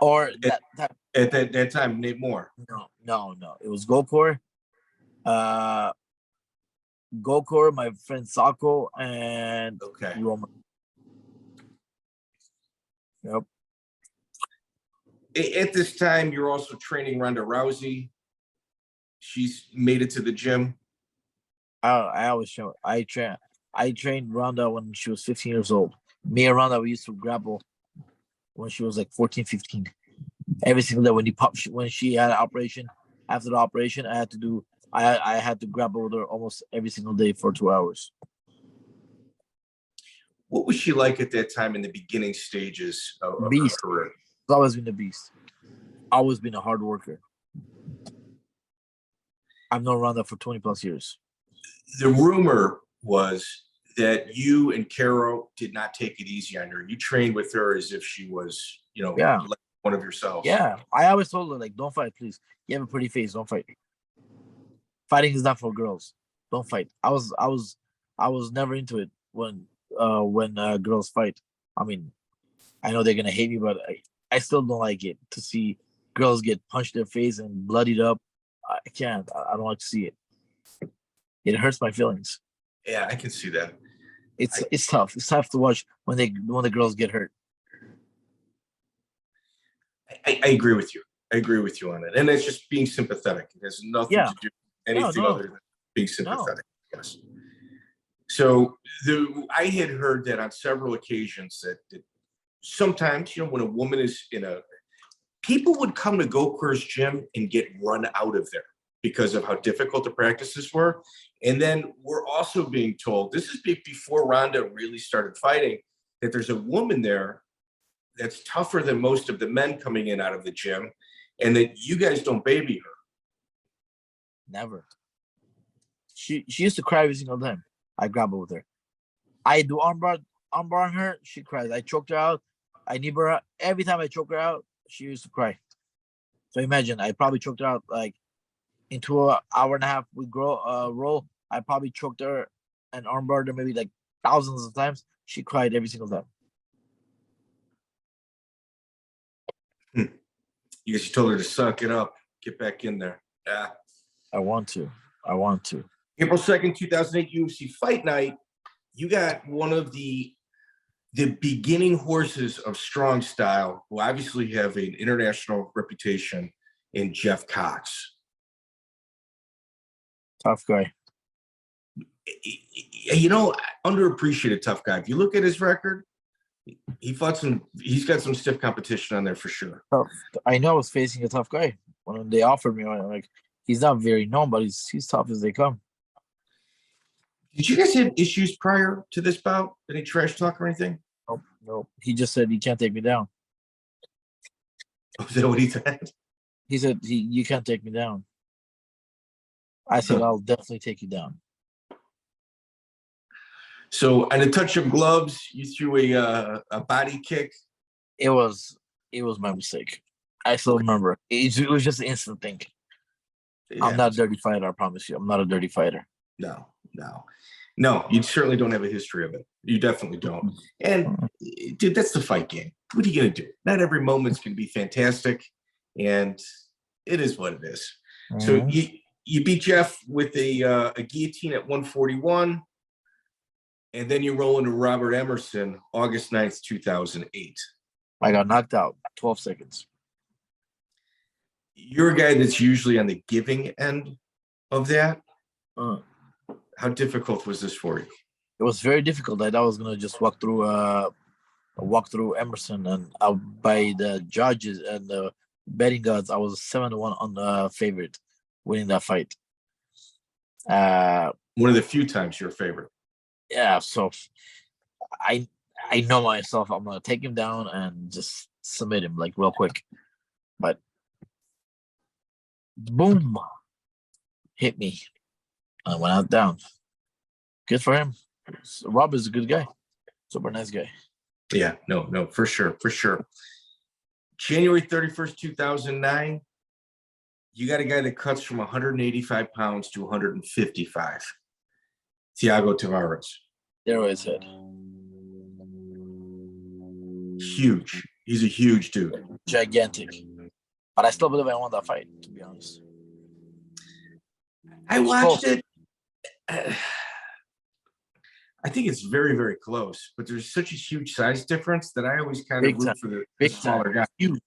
or at that time, Nate Moore? No. It was Gokor, my friend Sako, and Roman. Yep. At this time, you're also training Ronda Rousey. She's made it to the gym. I always show. I trained Ronda when she was 15 years old. Me and Ronda, we used to grapple when she was like 14, 15. Every single day when she had an operation. After the operation, I had to grapple with her almost every single day for 2 hours. What was she like at that time in the beginning stages of her career? She's always been a beast. Always been a hard worker. I've known Ronda for 20 plus years. The rumor was that you and Karo did not take it easy on her. You trained with her as if she was, like one of yourselves. Yeah. I always told her, like, don't fight, please. You have a pretty face. Don't fight. Fighting is not for girls. Don't fight. I was never into it when girls fight. I mean, I know they're gonna hate me, but I still don't like it to see girls get punched in their face and bloodied up. I can't. I don't like to see it. It hurts my feelings. Yeah, I can see that. It's tough. It's tough to watch when the girls get hurt. I agree with you. I agree with you on it. And it's just being sympathetic. It has nothing to do with anything other than being sympathetic. No. Yes. So I had heard that on several occasions that sometimes, when a woman is people would come to Gokor's gym and get run out of there because of how difficult the practices were. And then we're also being told, this is before Ronda really started fighting, that there's a woman there that's tougher than most of the men coming in out of the gym, and that you guys don't baby her. Never. She used to cry every single time I grapple with her. I do armbar on her, she cries. I choked her out. I knee her out. Every time I choke her out, she used to cry. So imagine, I probably choked her out like into an hour and a half we roll. I probably choked her and armbarred her maybe like thousands of times. She cried every single time. You guys told her to suck it up, get back in there. Yeah. I want to. April 2nd, 2008 UFC Fight Night. You got one of the beginning horses of strong style, who obviously have an international reputation, in Jeff Cox. Tough guy. Underappreciated tough guy. If you look at his record, he's got some stiff competition on there for sure. I know I was facing a tough guy when they offered me. I'm like, he's not very known, but he's tough as they come. Did you guys have issues prior to this bout? Any trash talk or anything? Nope. He just said he can't take me down. Is that what he said? He said you can't take me down. I said I'll definitely take you down. So, on a touch of gloves, you threw a body kick. It was my mistake. I still remember. It was just an instant thing. I'm not a dirty fighter. I promise you, I'm not a dirty fighter. No. No, you certainly don't have a history of it. You definitely don't. And dude, that's the fight game. What are you going to do? Not every moment's going to be fantastic, and it is what it is. So you beat Jeff with a guillotine at 141, and then you roll into Robert Emerson, August 9th, 2008. I got knocked out 12 seconds. You're a guy that's usually on the giving end of that. How difficult was this for you? It was very difficult. I thought I was gonna just walk through Emerson, and by the judges and the betting gods, I was 7-1 on the favorite, winning that fight. One of the few times you're a favorite. Yeah, so I know myself. I'm gonna take him down and just submit him like real quick, but boom, hit me. I went out down. Good for him. Rob is a good guy. Super nice guy. Yeah, no, for sure. January 31st, 2009, you got a guy that cuts from 185 pounds to 155. Thiago Tavares. There is it. Huge. He's a huge dude. Gigantic. But I still believe I won that fight, to be honest. I watched it. I think it's very, very close, but there's such a huge size difference that I always kind of root for the smaller guy. Huge.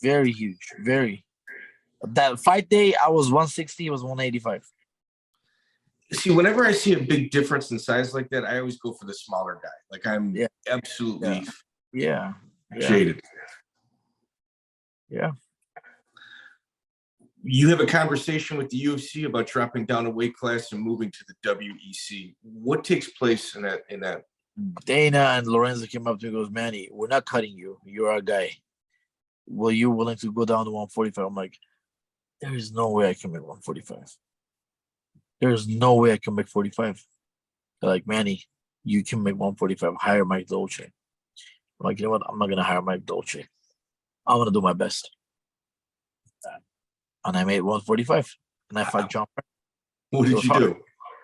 Very huge. Very. That fight day, I was 160, he was 185. See, whenever I see a big difference in size like that, I always go for the smaller guy. Like I'm absolutely jaded. Yeah. You have a conversation with the UFC about dropping down a weight class and moving to the WEC. What takes place in that? Dana and Lorenzo came up to me and goes, Manny, we're not cutting you. You're our guy. Well, you willing to go down to 145? I'm like, there is no way I can make 145. There's no way I can make 45. They're like, Manny, you can make 145. Hire Mike Dolce. I'm like, you know what? I'm not going to hire Mike Dolce. I'm going to do my best. And I made 145. And I fought John. What did you do?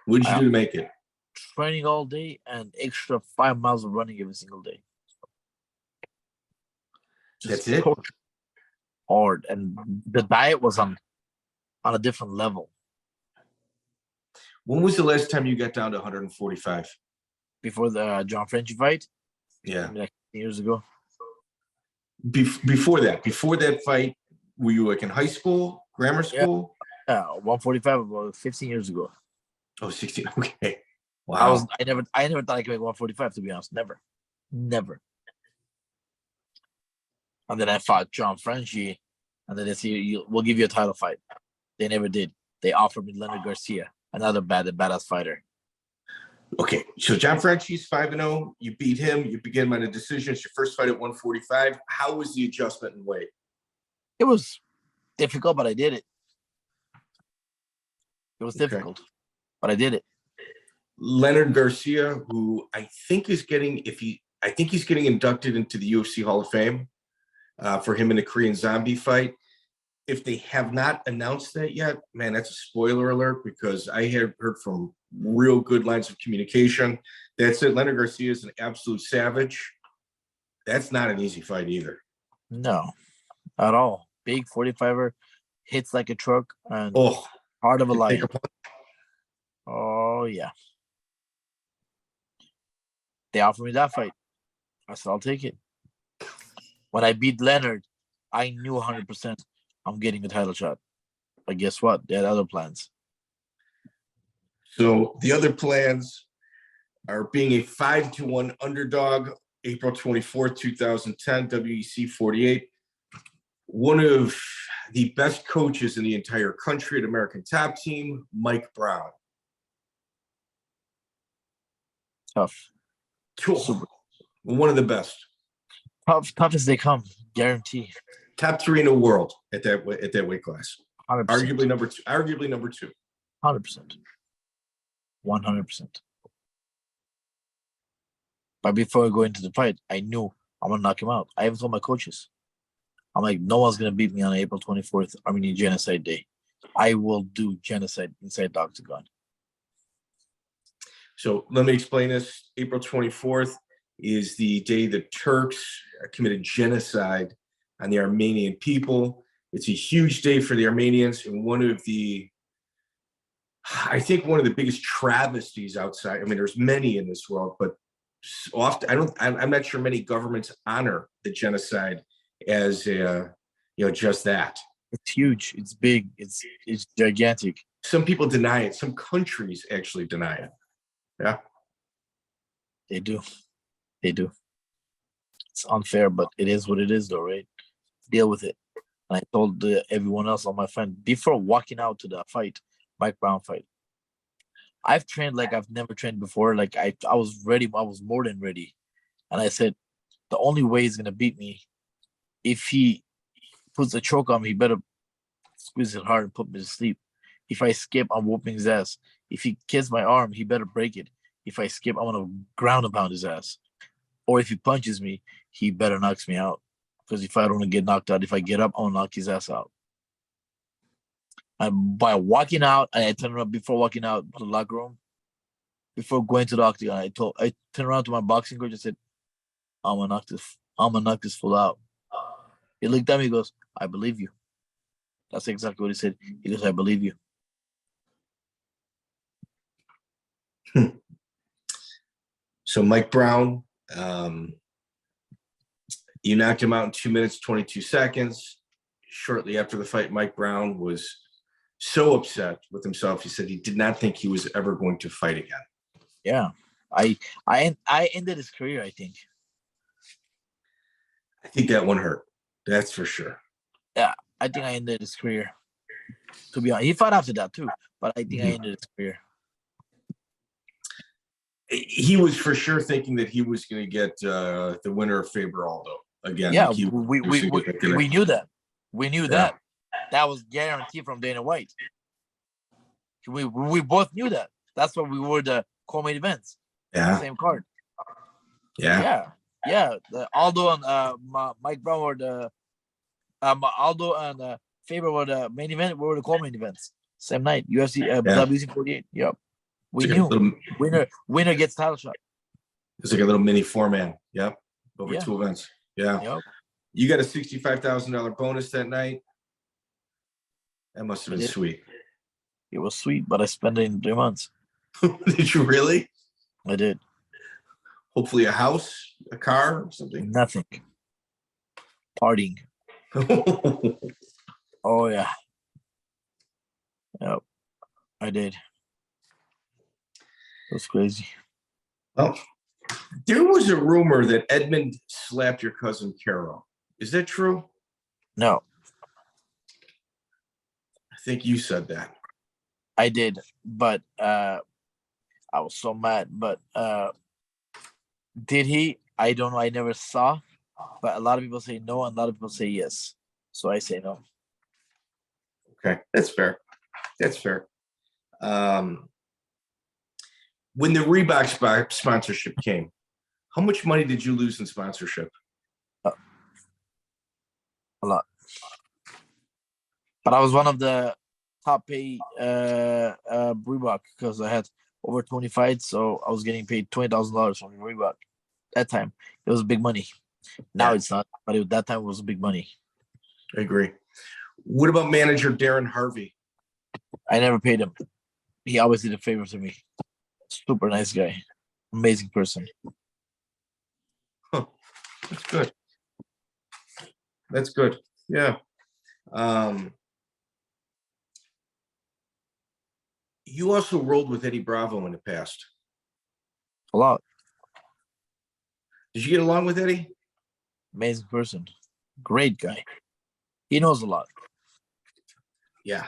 What did you do to make it? Training all day and extra 5 miles of running every single day. That's it? Hard. And the diet was on a different level. When was the last time you got down to 145? Before the John Franchi fight? Yeah. Like years ago. Before that fight, were you like in high school, grammar school? Yeah, 145 about 15 years ago. Oh, 16. Okay. Wow. I never thought I could make 145, to be honest. Never. And then I fought John Franchi, and then they said, we'll give you a title fight. They never did. They offered me Leonard Garcia, another badass fighter. Okay, so John Franchi's 5-0. You beat him. You began by the decision. It's your first fight at 145. How was the adjustment in weight? It was difficult, but I did it. It was difficult, but I did it. Leonard Garcia, who I think he's getting inducted into the UFC Hall of Fame for him in the Korean Zombie fight. If they have not announced that yet, man, that's a spoiler alert, because I had heard from real good lines of communication that said Leonard Garcia is an absolute savage. That's not an easy fight either. No, at all. Big 45er, hits like a truck, and heart of a lion. Oh, yeah. They offered me that fight. I said, I'll take it. When I beat Leonard, I knew 100% I'm getting a title shot. But guess what? They had other plans. So the other plans are being a 5-1 underdog, April 24th, 2010, WEC 48. One of the best coaches in the entire country at American Top Team, Mike Brown. Tough. Super. One of the best. Tough as they come, guarantee. Top 3 in the world at that weight class. 100%. Arguably number 2. 100%. 100%. But before I go into the fight, I knew I'm going to knock him out. I even told my coaches. I'm like, no one's going to beat me on April 24th, Armenian Genocide Day. I will do genocide inside the octagon. So let me explain this. April 24th is the day the Turks committed genocide on the Armenian people. It's a huge day for the Armenians, and I think one of the biggest travesties outside. I mean, there's many in this world, but often I'm not sure many governments honor the genocide as just that. It's huge. It's big. It's gigantic. Some people deny it. Some countries actually deny it. Yeah, they do. It's unfair, but it is what it is, though, right? Deal with it. And I told everyone else on my friend before walking out to the fight, Mike Brown fight. I've trained like I've never trained before. Like I was ready. I was more than ready. And I said, the only way he's gonna beat me, if he puts a choke on me, he better squeeze it hard and put me to sleep. If I skip, I'm whooping his ass. If he kisses my arm, he better break it. If I skip, I'm gonna ground and pound his ass. Or if he punches me, he better knocks me out. Because if I don't get knocked out, if I get up, I'm gonna knock his ass out. And by walking out, I turned around before walking out to the locker room, before going to the octagon, I turned around to my boxing coach and said, I'm gonna knock this fool out. He looked at me, he goes, I believe you. That's exactly what he said. He goes, I believe you. So Mike Brown, you knocked him out in 2 minutes, 22 seconds. Shortly after the fight, Mike Brown was so upset with himself. He said he did not think he was ever going to fight again. Yeah. I ended his career, I think. I think that one hurt. That's for sure. Yeah, I think I ended his career. To be honest, he fought after that too, but I think I ended his career. He was for sure thinking that he was going to get the winner of Faber Aldo again. Yeah, like we knew that. We knew that. That was guaranteed from Dana White. We both knew that. That's why we were the co-main events. Yeah. Same card. Yeah. Yeah. The Aldo and Mike Brown were the Aldo and Faber were the main event. We were the co-main events. Same night. UFC WC 48. Yep. We knew winner gets title shot. It's like a little mini four-man. Yep. Over 2 events. Yeah. Yep. You got a $65,000 bonus that night. That must have been sweet. It was sweet, but I spent it in 3 months. Did you really? I did. Hopefully a house, a car, or something. Nothing. Partying. Oh yeah. Yep. I did. It was crazy. Oh, there was a rumor that Edmond slapped your cousin Karo. Is that true? No. I think you said that. I did, but I was so mad. But did he? I don't know. I never saw. But a lot of people say no, and a lot of people say yes. So I say no. Okay, that's fair. When the Reebok sponsorship came, how much money did you lose in sponsorship? A lot. But I was one of the top paid Reebok because I had over 20 fights, so I was getting paid $20,000 from Reebok. That time, it was big money. Now it's not, but that time it was big money. I agree. What about manager Darin Harvey? I never paid him. He always did a favor to me. Super nice guy. Amazing person. Huh. That's good. Yeah. You also rolled with Eddie Bravo in the past. A lot. Did you get along with Eddie? Amazing person. Great guy. He knows a lot. Yeah.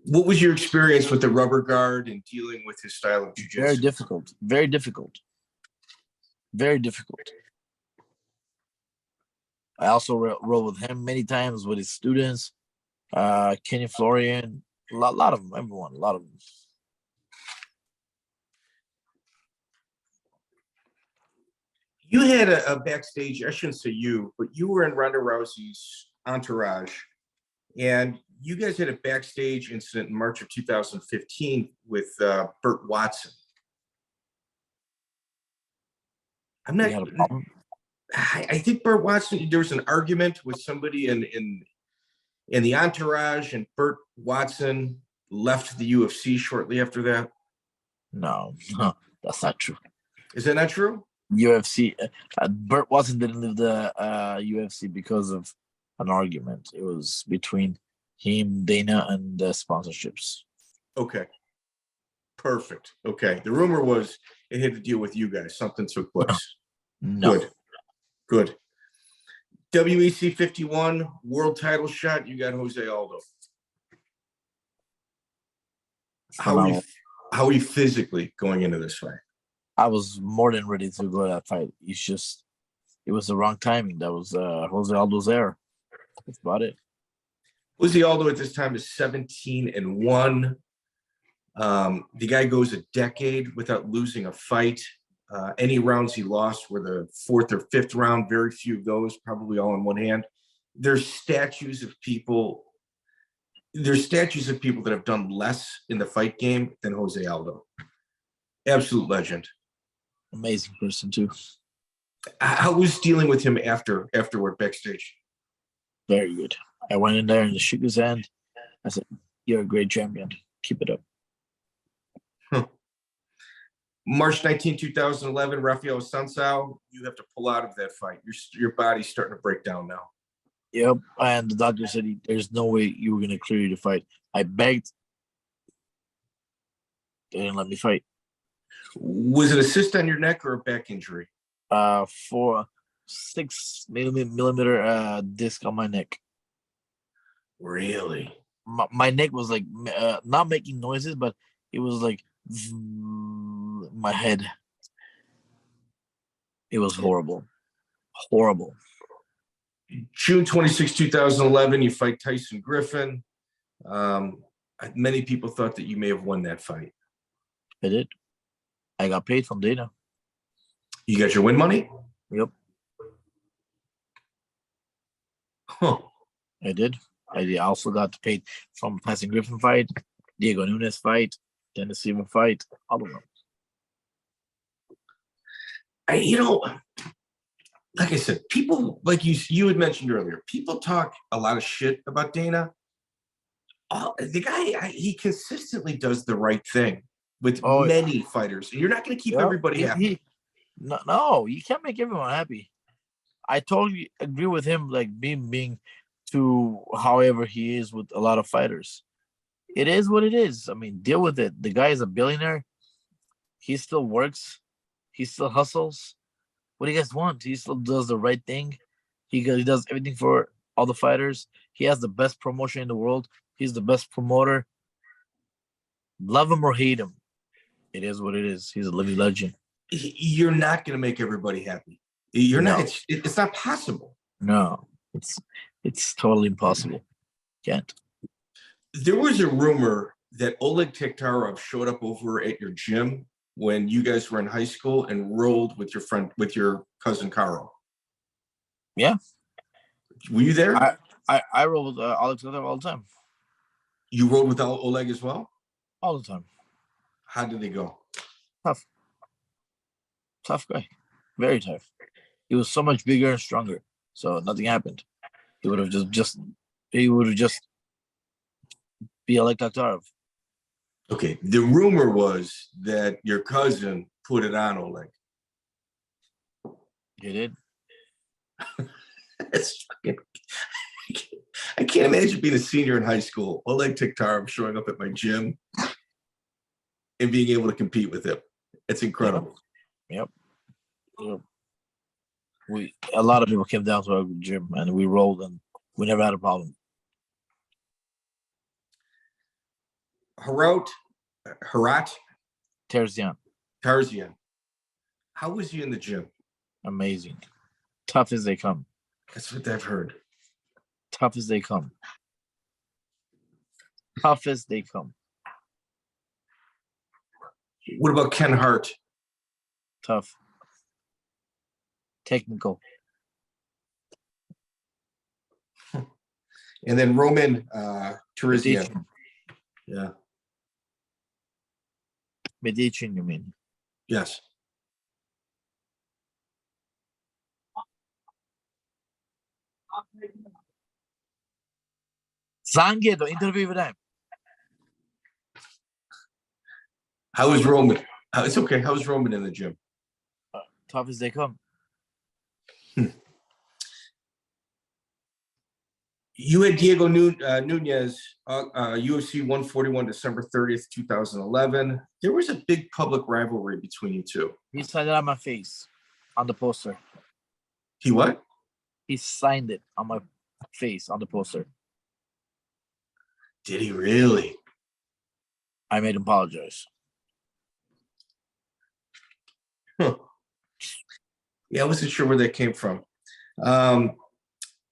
What was your experience with the rubber guard and dealing with his style of jiu-jitsu? Very difficult. Very difficult. Very difficult. I also rolled with him many times with his students. Kenny Florian. A lot of them. Everyone. A lot of them. You had a backstage, I shouldn't say you, but you were in Ronda Rousey's entourage, and you guys had a backstage incident in March of 2015 with Bert Watson. I'm not. I think Bert Watson. There was an argument with somebody in the entourage, and Bert Watson left the UFC shortly after that. No, that's not true. Is that not true? UFC. Bert Watson didn't leave the UFC because of an argument. It was between him, Dana, and the sponsorships. Okay. Perfect. Okay. The rumor was it had to deal with you guys. Something took place. No. Good. WEC 51 world title shot. You got Jose Aldo. How are you physically going into this fight? I was more than ready to go to that fight. It was the wrong timing. That was Jose Aldo's error. That's about it. Jose Aldo at this time is 17-1. The guy goes a decade without losing a fight. Any rounds he lost were the fourth or fifth round. Very few of those, probably all in one hand. There's statues of people that have done less in the fight game than Jose Aldo. Absolute legend. Amazing person too. How was dealing with him afterward backstage? Very good. I went in there and shook his hand. I said, "You're a great champion. Keep it up." March 19, 2011, Rafael Sansao, you have to pull out of that fight. Your body's starting to break down now. Yep. And the doctor said there's no way you were going to clear the fight. I begged. They didn't let me fight. Was it a cyst on your neck or a back injury? For 6 millimeter disc on my neck. Really? My neck was like not making noises, but it was like my head. It was horrible. Horrible. June 26, 2011, you fight Tyson Griffin. Many people thought that you may have won that fight. I did. I got paid from Dana. You got your win money? Yep. Huh. I did. I also got paid from Tyson Griffin fight, Diego Nunes fight, Dennis Silva fight, all of them. Like I said, people, like you had mentioned earlier, people talk a lot of shit about Dana. The guy, he consistently does the right thing with many fighters. And you're not going to keep everybody happy. No, you can't make everyone happy. I totally agree with him, like being to however he is with a lot of fighters. It is what it is. I mean, deal with it. The guy is a billionaire. He still works. He still hustles. What do you guys want? He still does the right thing. He does everything for all the fighters. He has the best promotion in the world. He's the best promoter. Love him or hate him. It is what it is. He's a living legend. You're not going to make everybody happy. You're not. It's not possible. No, it's totally impossible. Can't. There was a rumor that Oleg Tektarov showed up over at your gym when you guys were in high school and rolled with your cousin Karo. Yeah. Were you there? I roll with Oleg Tektarov all the time. You rode with Oleg as well? All the time. How did they go? Tough guy. Very tough. He was so much bigger and stronger. So nothing happened. He would have just be Oleg Tektarov. Okay. The rumor was that your cousin put it on Oleg. He did. I can't imagine being a senior in high school. Oleg Tektarov showing up at my gym and being able to compete with him. It's incredible. Yep. A lot of people came down to our gym and we rolled and we never had a problem. Harout? Terzyan. How was he in the gym? Amazing. Tough as they come. That's what I've heard. Tough as they come. Tough as they come. What about Ken Harte? Tough. Technical. And then Roman Terzyan. Yeah. Medichin, you mean? Yes. Zange, the interview with him. How is Roman? It's okay. How is Roman in the gym? Tough as they come. You had Diego Nunez, UFC 141, December 30th, 2011. There was a big public rivalry between you two. He signed it on my face on the poster. He what? He signed it on my face on the poster. Did he really? I made him apologize. Huh. Yeah, I wasn't sure where that came from.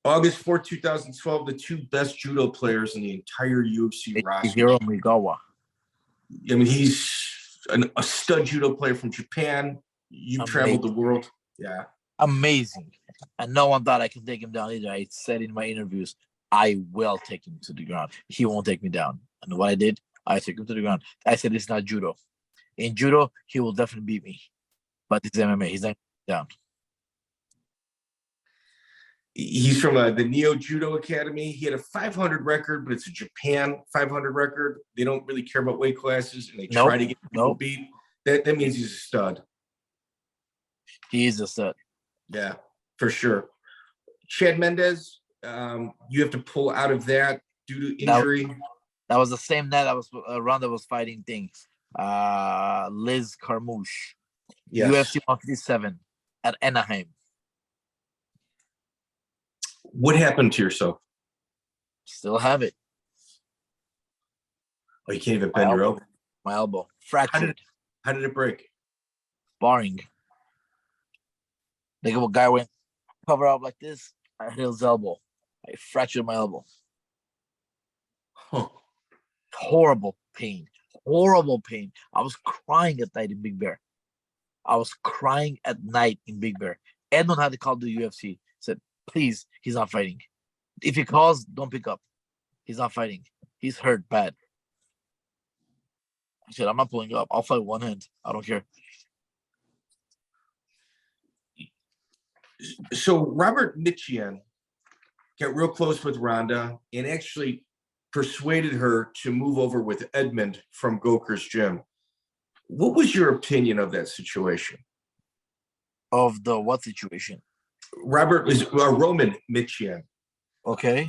August 4th, 2012, the two best judo players in the entire UFC roster. Hiro Migawa. I mean, he's a stud judo player from Japan. You've traveled the world. Yeah. Amazing. And no one thought I could take him down either. I said in my interviews, I will take him to the ground. He won't take me down. And what I did, I took him to the ground. I said, it's not judo. In judo, he will definitely beat me. But it's MMA. He's not down. He's from the Neo Judo Academy. He had a 500 record, but it's a Japan 500 record. They don't really care about weight classes, and they try to get people beat. That means he's a stud. He is a stud. Yeah, for sure. Chad Mendes, you have to pull out of that due to injury. That was the same night Ronda was fighting things. Liz Carmouche. Yes. UFC 157 at Anaheim. What happened to yourself? Still have it. Oh, you can't even bend your elbow. My elbow fractured. How did it break? Sparring. Like a guy went cover up like this. I hit his elbow. I fractured my elbow. Huh. Horrible pain. Horrible pain. I was crying at night in Big Bear. Edmond had to call the UFC. Said, please, he's not fighting. If he calls, don't pick up. He's not fighting. He's hurt bad. I said, I'm not pulling up. I'll fight one hand. I don't care. So Robert Chivichyan got real close with Ronda and actually persuaded her to move over with Edmond from Gokor's gym. What was your opinion of that situation? Of the what situation? Roman Chivichyan. Okay.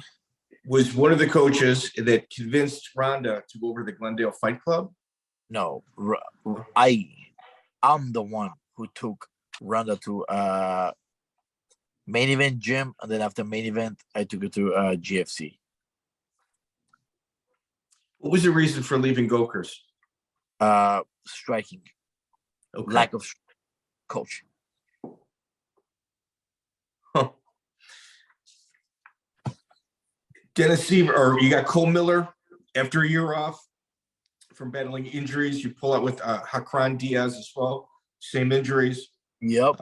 Was one of the coaches that convinced Ronda to go over to the Glendale Fight Club? No, I'm the one who took Ronda to main event gym, and then after main event, I took her to GFC. What was the reason for leaving Gokor's? Striking. Okay. Lack of coach. Huh. Dennis Seaver, or you got Cole Miller after a year off from battling injuries. You pull out with Hakran Diaz as well. Same injuries. Yep.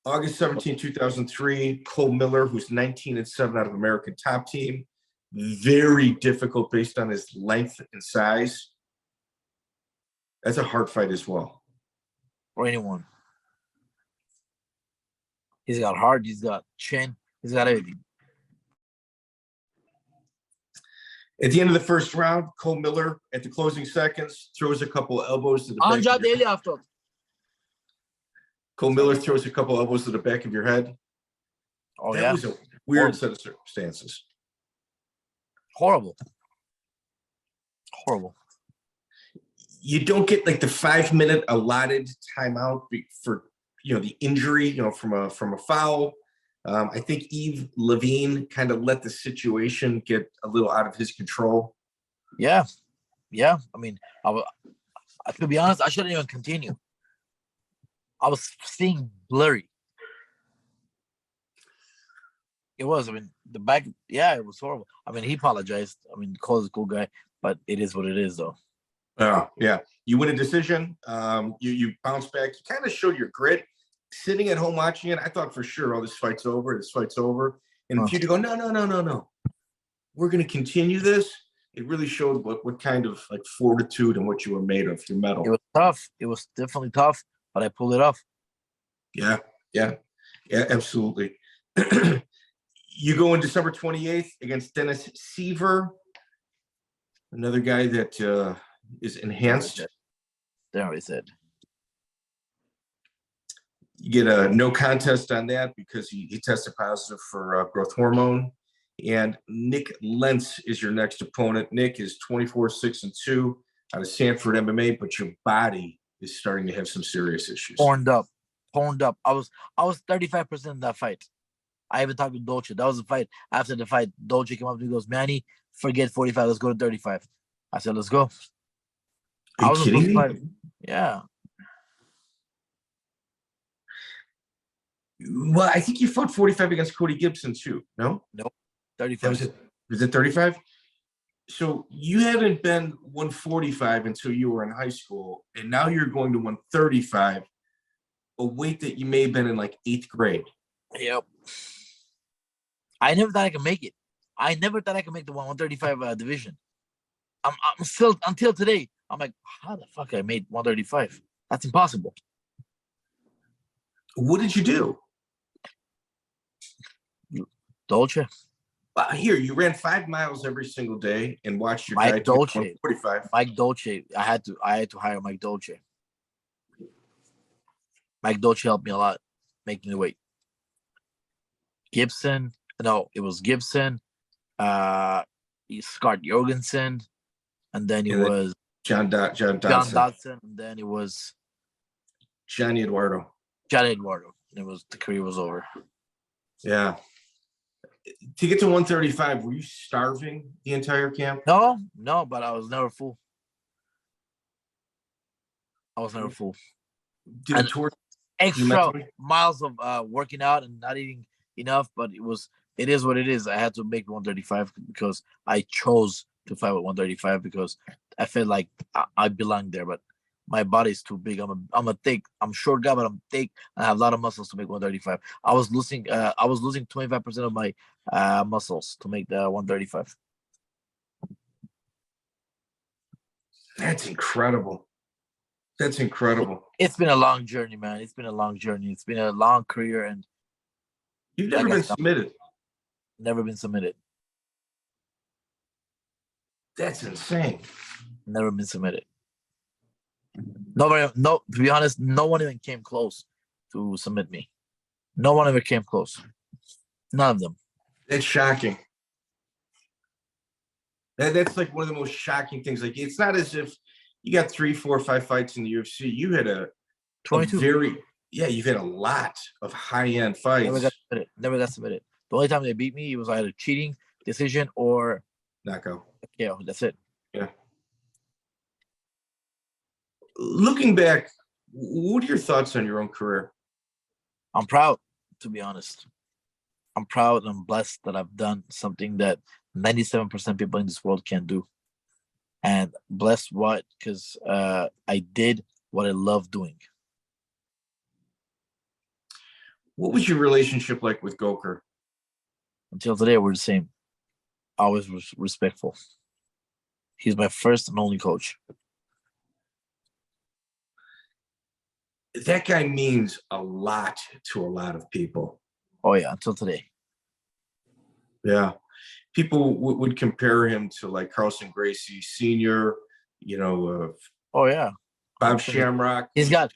August 17, 2003, Cole Miller, who's 19-7 out of American Top Team. Very difficult based on his length and size. That's a hard fight as well. For anyone. He's got heart, he's got chin, he's got everything. At the end of the first round, Cole Miller, at the closing seconds, throws a couple of elbows to the back. Cole Miller throws a couple elbows to the back of your head. Oh, that was a weird set of circumstances. Horrible. You don't get like the 5-minute allotted timeout for the injury, from a foul. I think Yves Levine kind of let the situation get a little out of his control. Yeah. I mean, to be honest, I shouldn't even continue. I was seeing blurry. It was. I mean, the back. Yeah, it was horrible. I mean, he apologized. I mean, Cole's a cool guy, but it is what it is, though. Yeah. You win a decision. You bounce back. You kind of showed your grit. Sitting at home watching it, I thought for sure, this fight's over. And if you to go, no. we're going to continue this. It really showed what kind of like fortitude and what you were made of, your metal. It was tough. It was definitely tough, but I pulled it off. Yeah, absolutely. You go on December 28th against Dennis Seaver, another guy that is enhanced. They already said. You get a no contest on that because he tested positive for growth hormone. And Nick Lentz is your next opponent. Nick is 24-6-2 out of Sanford MMA, but your body is starting to have some serious issues. Horned up. I was 35% in that fight. I even talked to Dolce. That was the fight. After the fight, Dolce came up to me and goes, Manny, forget 45. Let's go to 35. I said, let's go. Are you kidding me? Yeah. Well, I think you fought 45 against Cody Gibson too, no? Nope. 35. Was it 35? So you haven't been 145 until you were in high school, and now you're going to 135, a weight that you may have been in like 8th grade. Yep. I never thought I could make it. I never thought I could make the 135 division. I'm still, until today, I'm like, how the fuck I made 135? That's impossible. What did you do? Dolce. Here, you ran 5 miles every single day and watched your Mike Dolce. 145. Mike Dolce. I had to hire Mike Dolce. Mike Dolce helped me a lot, making the weight. Gibson. No, it was Gibson. Scott Jorgensen, and then it was John Dodson. And then it was Johnny Eduardo. The career was over. Yeah. To get to 135, were you starving the entire camp? No, but I was never full. Did it torture extra miles of working out and not eating enough, but it is what it is. I had to make 135 because I chose to fight with 135 because I felt like I belong there, but my body's too big. I'm short guy, but I'm thick. I have a lot of muscles to make 135. I was losing 25% of my muscles to make the 135. That's incredible. It's been a long journey, man. It's been a long journey. It's been a long career, and you've never been submitted. Never been submitted. That's insane. Never been submitted. To be honest, no one even came close to submit me. No one ever came close. None of them. That's shocking. That's like one of the most shocking things. Like, it's not as if you got 3, 4, 5 fights in the UFC. You had 22. You've had a lot of high-end fights. Never got submitted. The only time they beat me, it was either cheating, decision, or knockout. Yeah, that's it. Yeah. Looking back, what are your thoughts on your own career? I'm proud, to be honest. I'm proud and I'm blessed that I've done something that 97% of people in this world can't do. And blessed what? Because I did what I love doing. What was your relationship like with Gokor? Until today, we're the same. Always respectful. He's my first and only coach. That guy means a lot to a lot of people. Oh, yeah, until today. Yeah. People would compare him to like Carlson Gracie Sr., oh, yeah. Bob Shamrock. He's got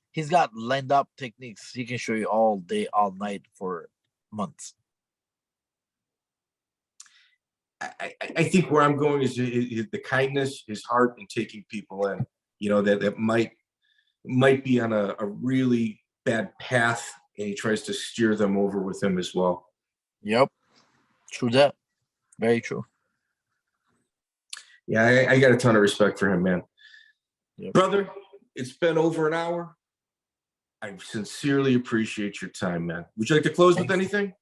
lined up techniques. He can show you all day, all night for months. I think where I'm going is the kindness, his heart, and taking people in. That might be on a really bad path, and he tries to steer them over with him as well. Yep, true that. Very true. Yeah, I got a ton of respect for him, man. Yep. Brother, it's been over an hour. I sincerely appreciate your time, man. Would you like to close with anything?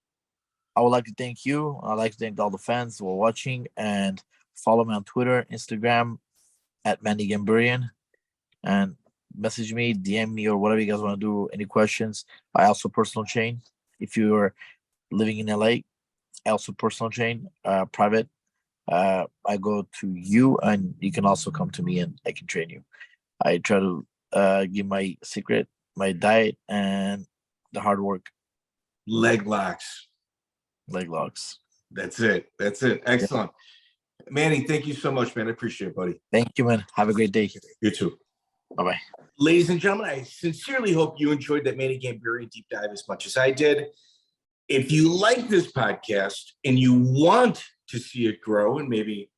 I would like to thank you. I'd like to thank all the fans who are watching, and follow me on Twitter, Instagram at Manny Gamburyan, and message me, DM me, or whatever you guys want to do. Any questions? I also personal train. If you're living in LA, I also personal train, private. I go to you, and you can also come to me, and I can train you. I try to give my secret, my diet, and the hard work. Leg locks. Leg locks. That's it. Excellent. Yeah. Manny, thank you so much, man. I appreciate it, buddy. Thank you, man. Have a great day. You too. Bye-bye. Ladies and gentlemen, I sincerely hope you enjoyed that Manny Gamburyan deep dive as much as I did. If you like this podcast and you want to see it grow and maybe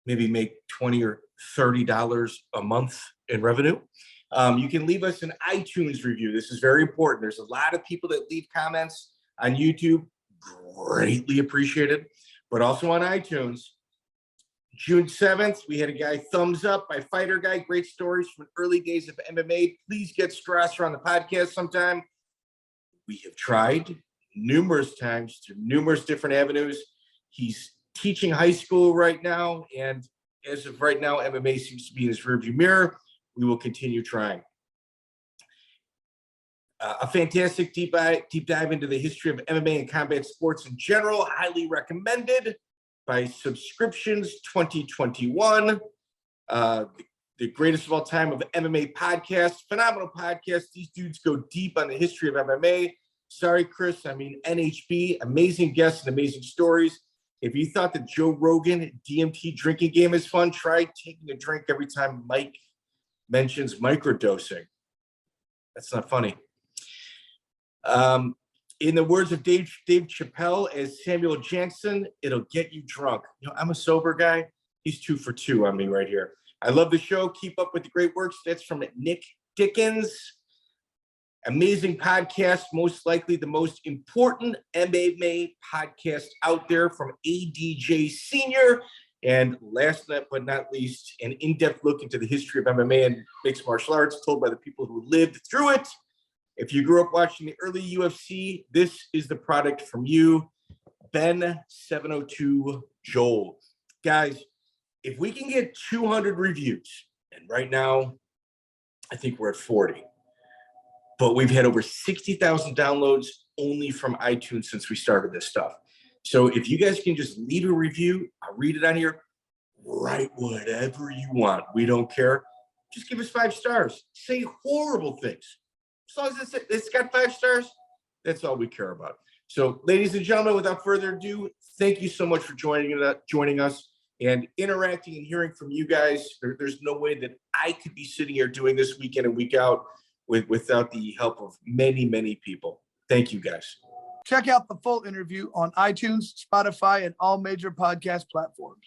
make $20 or $30 a month in revenue, you can leave us an iTunes review. This is very important. There's a lot of people that leave comments on YouTube. Greatly appreciated, but also on iTunes. June 7th, we had a guy thumbs up by Fighter Guy. Great stories from early days of MMA. Please get Strasser on the podcast sometime. We have tried numerous times through numerous different avenues. He's teaching high school right now, and as of right now, MMA seems to be in his rearview mirror. We will continue trying. A fantastic deep dive into the history of MMA and combat sports in general. Highly recommended by Subscriptions 2021. The greatest of all time of MMA podcast. Phenomenal podcast. These dudes go deep on the history of MMA. Sorry, Chris. I mean, NHB. Amazing guests and amazing stories. If you thought the Joe Rogan DMT drinking game is fun, try taking a drink every time Mike mentions microdosing. That's not funny. In the words of Dave Chappelle as Samuel Jackson, it'll get you drunk. You know, I'm a sober guy. He's 2 for 2 on me right here. I love the show. Keep up with the great works. That's from Nick Dickens. Amazing podcast. Most likely the most important MMA podcast out there from ADJ Senior. And last but not least, an in-depth look into the history of MMA and mixed martial arts told by the people who lived through it. If you grew up watching the early UFC, this is the product from you, Ben 702 Joel. Guys, if we can get 200 reviews, and right now, I think we're at 40, but we've had over 60,000 downloads only from iTunes since we started this stuff. So if you guys can just leave a review, I'll read it on here, write whatever you want. We don't care. Just give us 5 stars. Say horrible things. As long as it's got 5 stars, that's all we care about. So, ladies and gentlemen, without further ado, thank you so much for joining us and interacting and hearing from you guys. There's no way that I could be sitting here doing this week in and week out without the help of many, many people. Thank you, guys. Check out the full interview on iTunes, Spotify, and all major podcast platforms.